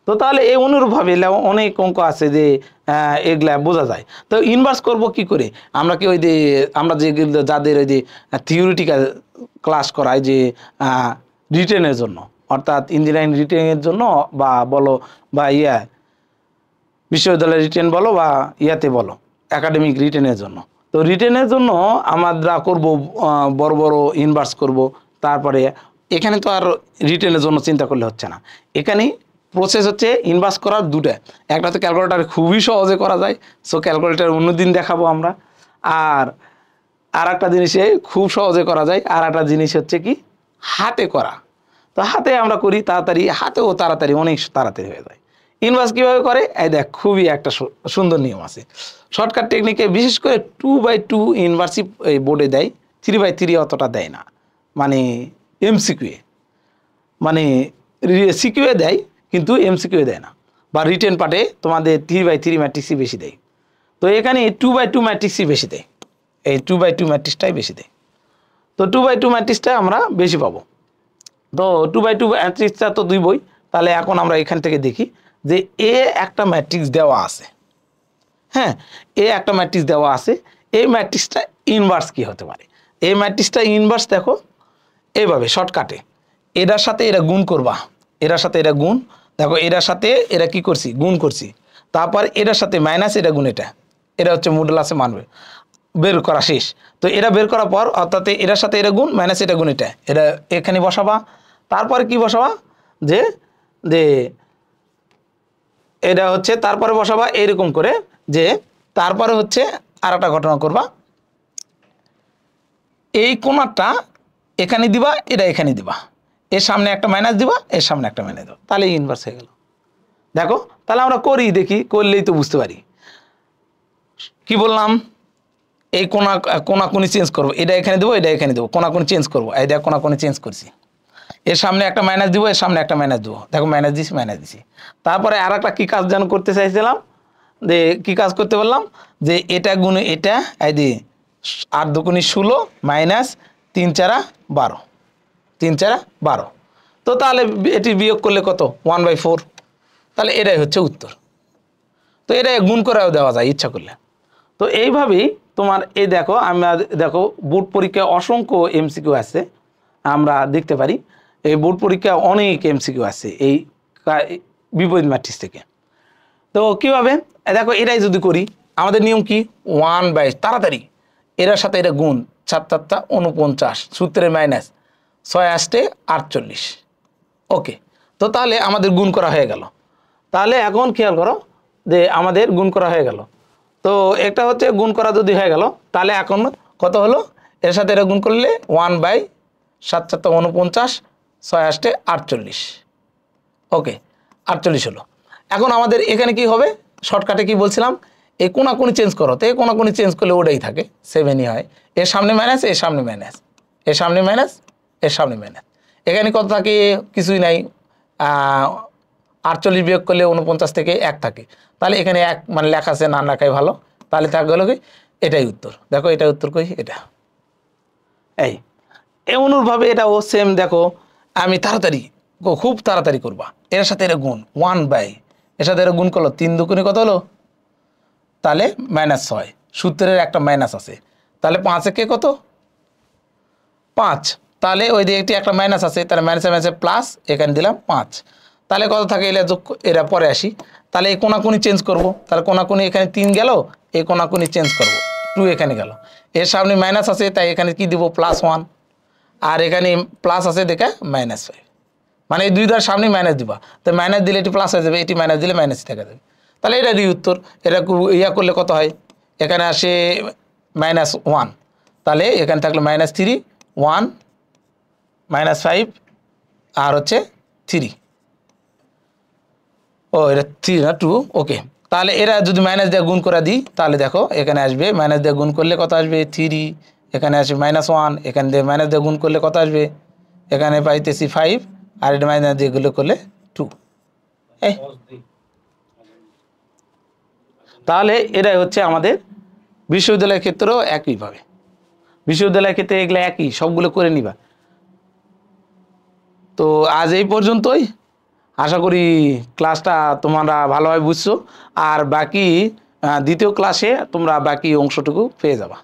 তো তাহলে এই অনুরূপভাবে অনেক অঙ্ক আছে যে এগুলা বোঝা যায়। তো ইনভার্স করব কি করে, আমরা কি ওই যে আমরা যে যাদের ওই যে থিওরিটিক্যাল ক্লাস করাই যে রিটেনের জন্য, অর্থাৎ ইঞ্জিনিয়ারিং রিটেনের জন্য বা বলো বা বিশ্ববিদ্যালয়ের রিটেন বলো বা ইয়াতে বলো একাডেমিক রিটেনের জন্য, তো রিটেনের জন্য আমরা করব বড় বড় ইনভার্স করব। তারপরে এখানে তো আর রিটেনের জন্য চিন্তা করলে হচ্ছে না, এখানে প্রসেস হচ্ছে ইনভার্স করার দুটা, একটা তো ক্যালকুলেটার খুবই সহজে করা যায়, সো ক্যালকুলেটার অন্যদিন দেখাবো আমরা। আর একটা জিনিসে খুব সহজে করা যায়, আর একটা জিনিস হচ্ছে কি হাতে করা, তো হাতে আমরা করি তাড়াতাড়ি, হাতেও তাড়াতাড়ি অনেক তাড়াতাড়ি হয়ে যায়। ইনভার্স কীভাবে করে এই দেখ, খুবই একটা সুন্দর নিয়ম আছে শর্টকাট টেকনিকে, বিশেষ করে 2/2 ইনভার্সই এই বোর্ডে দেয়, 3/3 অতটা দেয় না, মানে এমসিকিউয়ে, মানে সিকিউয়ে দেয় কিন্তু এমসিকিউয়ে দেয় না, বা রিটেন পার্টে তোমাদের 3/3 ম্যাট্রিক্সই বেশি দেয়। তো এখানে 2/2 ম্যাট্রিক্সই বেশি দেয়, এই 2/2 ম্যাট্রিক্সটাই বেশি দেয়, তো 2/2 ম্যাট্রিক্সটা আমরা বেশি পাবো। তো 2/2 ম্যাট্রিক্সটা তো দুই বই, তাহলে এখন আমরা এখান থেকে দেখি যে এ একটা ম্যাট্রিক্স দেওয়া আছে, হ্যাঁ এ একটা ম্যাট্রিক্স দেওয়া আছে, এই ম্যাট্রিক্সটা ইনভার্স কি হতে পারে, এই ম্যাট্রিক্সটা ইনভার্স দেখো এইভাবে শর্টকাটে, এটার সাথে এটা গুণ করবা, এটার সাথে এটা গুণ, দেখো এটার সাথে এটা কি করছি গুণ করছি, তারপর এটার সাথে মাইনাস এটা গুণ, এটা হচ্ছে মডুলাসে মানবে বের করা শেষ। তো এটা বের করার পর অর্থাৎ এটার সাথে এটা গুণ মাইনাস এটা গুণ, এটা এখানে বসাবা, তারপরে কি বসাবা যে যে এটা হচ্ছে তারপরে বসাবা এরকম করে, যে তারপরে হচ্ছে আর একটা ঘটনা করবা, এই কোণাটা এখানে দিবা, এটা এখানে দিবা, এর সামনে একটা মাইনাস দিবা, এর সামনে একটা মাইনাস দিবা, তাহলে ইনভার্স হয়ে গেল। দেখো তাহলে আমরা করি দেখি, করলেই তো বুঝতে পারি। কি বললাম, এই কোণাকুনি চেঞ্জ করবো, এটা এখানে দেবো, এটা এখানে দেবো, কোণাকুনি চেঞ্জ করবো, এই দেখ কোণাকুনি চেঞ্জ করছি, এর সামনে একটা মাইনাস দিব, এর সামনে একটা মাইনাস দেবো, দেখো মাইনাস দিছি মাইনাস দিছি। তারপরে আর একটা কী কাজ যেন করতে চাইছিলাম, যে কী কাজ করতে বললাম, যে এটা গুণে এটা, এই দিয়ে 8 দুগুণে 16 মাইনাস 3 4 12, 3 4 12, তো তাহলে এটি বিয়োগ করলে কত 1/4, তাহলে এটাই হচ্ছে উত্তর। তো এটা গুণ করেও দেওয়া যায় ইচ্ছা করলে। তো এইভাবেই তোমার এই দেখো আমরা দেখো বোর্ড পরীক্ষায় অসংখ্য এমসিকিউ আছে, আমরা দেখতে পারি এই বোর্ড পরীক্ষায় অনেক এমসিকিউ আছে এই বিপরীত ম্যাট্রিক্স থেকে। তো কীভাবে দেখো এটাই যদি করি, আমাদের নিয়ম কি 1/, তাড়াতাড়ি এটার সাথে এটা গুণ, 7 7 49, সূত্রের মাইনাস 6 8 48, ওকে। তো তাহলে আমাদের গুণ করা হয়ে গেল, তাহলে এখন খেয়াল করো যে আমাদের গুণ করা হয়ে গেল। তো একটা হচ্ছে গুণ করা যদি হয়ে গেল, তাহলে এখন কত হলো, এর সাথে এটা গুণ করলে 1/7 7 49, 6 8 48, ওকে 48 হলো। এখন আমাদের এখানে কি হবে, শর্টকাটে কি বলছিলাম, এই কোণাকুনি চেঞ্জ করো, তো এই কোণাকুনি চেঞ্জ করলে ওটাই থাকে 7ই হয়, এর সামনে মাইনাস, এর সামনে মাইনাস, এর সামনে মাইনাস, এর সামনে মাইনাস, এখানে কত থাকে কিছুই নাই, 48 বিয়োগ করলে 49 থেকে 1 থাকে, তাহলে এখানে 1 মানে লেখা আছে, না লেখাই ভালো, তাহলে থাকবে হলো কি এটাই উত্তর। দেখো এটাই উত্তর কই, এটা এই অনুরূপভাবে এটাও সেম। দেখো আমি তাড়াতাড়ি খুব তাড়াতাড়ি করবা, এর সাথে এটা গুণ 1/, এর সাথে এটা গুণ করলো 3 দুগুণে কত হলো, তাহলে -6, সূত্রের একটা মাইনাস আছে, তাহলে 5 একে কত 5, তাহলে ওই দিকে একটি একটা মাইনাস আছে, তাহলে মাইনাসে মাইনাসে প্লাস, এখানে দিলাম 5, তাহলে কত থাকে এরা যোগ, এরা পরে আসি, তাহলে এই কোণাকুনি চেঞ্জ করব, তাহলে কোণাকুনি এখানে 3 গেল, এই কোণাকুনি চেঞ্জ করব 2 এখানে গেল, এর সামনে মাইনাস আছে তাই এখানে কি দিব +1, আর এখানে প্লাস আছে দেখে -5, মানে এই দুই দ্বার সামনে মাইনাস দিবা, তো মাইনাস দিলে এটি প্লাস হয়ে যাবে, এটি মাইনাস দিলে মাইনাস থেকে যাবে, তাহলে এটারই উত্তর। এটা ইয়া করলে কত হয়, এখানে আসে -1, তাহলে এখানে থাকলো -3, 1, -5 আর হচ্ছে 3, ও এটা 3 না 2, ওকে। তাহলে এরা যদি মাইনাস দিয়ে গুণ করে দিই তাহলে দেখো এখানে আসবে মাইনাস দিয়ে গুণ করলে কত আসবে 3, এখানে আসবে -1, এখান দিয়ে মাইনাস দিয়ে গুণ করলে কত আসবে, এখানে পাইতেছি 5, আর এটা মাইনাস দিয়ে গুণ করলে 2। তাহলে এটাই হচ্ছে আমাদের বিশ্ববিদ্যালয়ের ক্ষেত্রেও একইভাবে, বিশ্ববিদ্যালয়ের ক্ষেত্রে এগুলো একই, সবগুলো করে নিবা। তো আজ এই পর্যন্তই, আশা করি ক্লাসটা তোমরা ভালোভাবে বুঝছো, আর বাকি দ্বিতীয় ক্লাসে তোমরা বাকি অংশটুকু পেয়ে যাবা।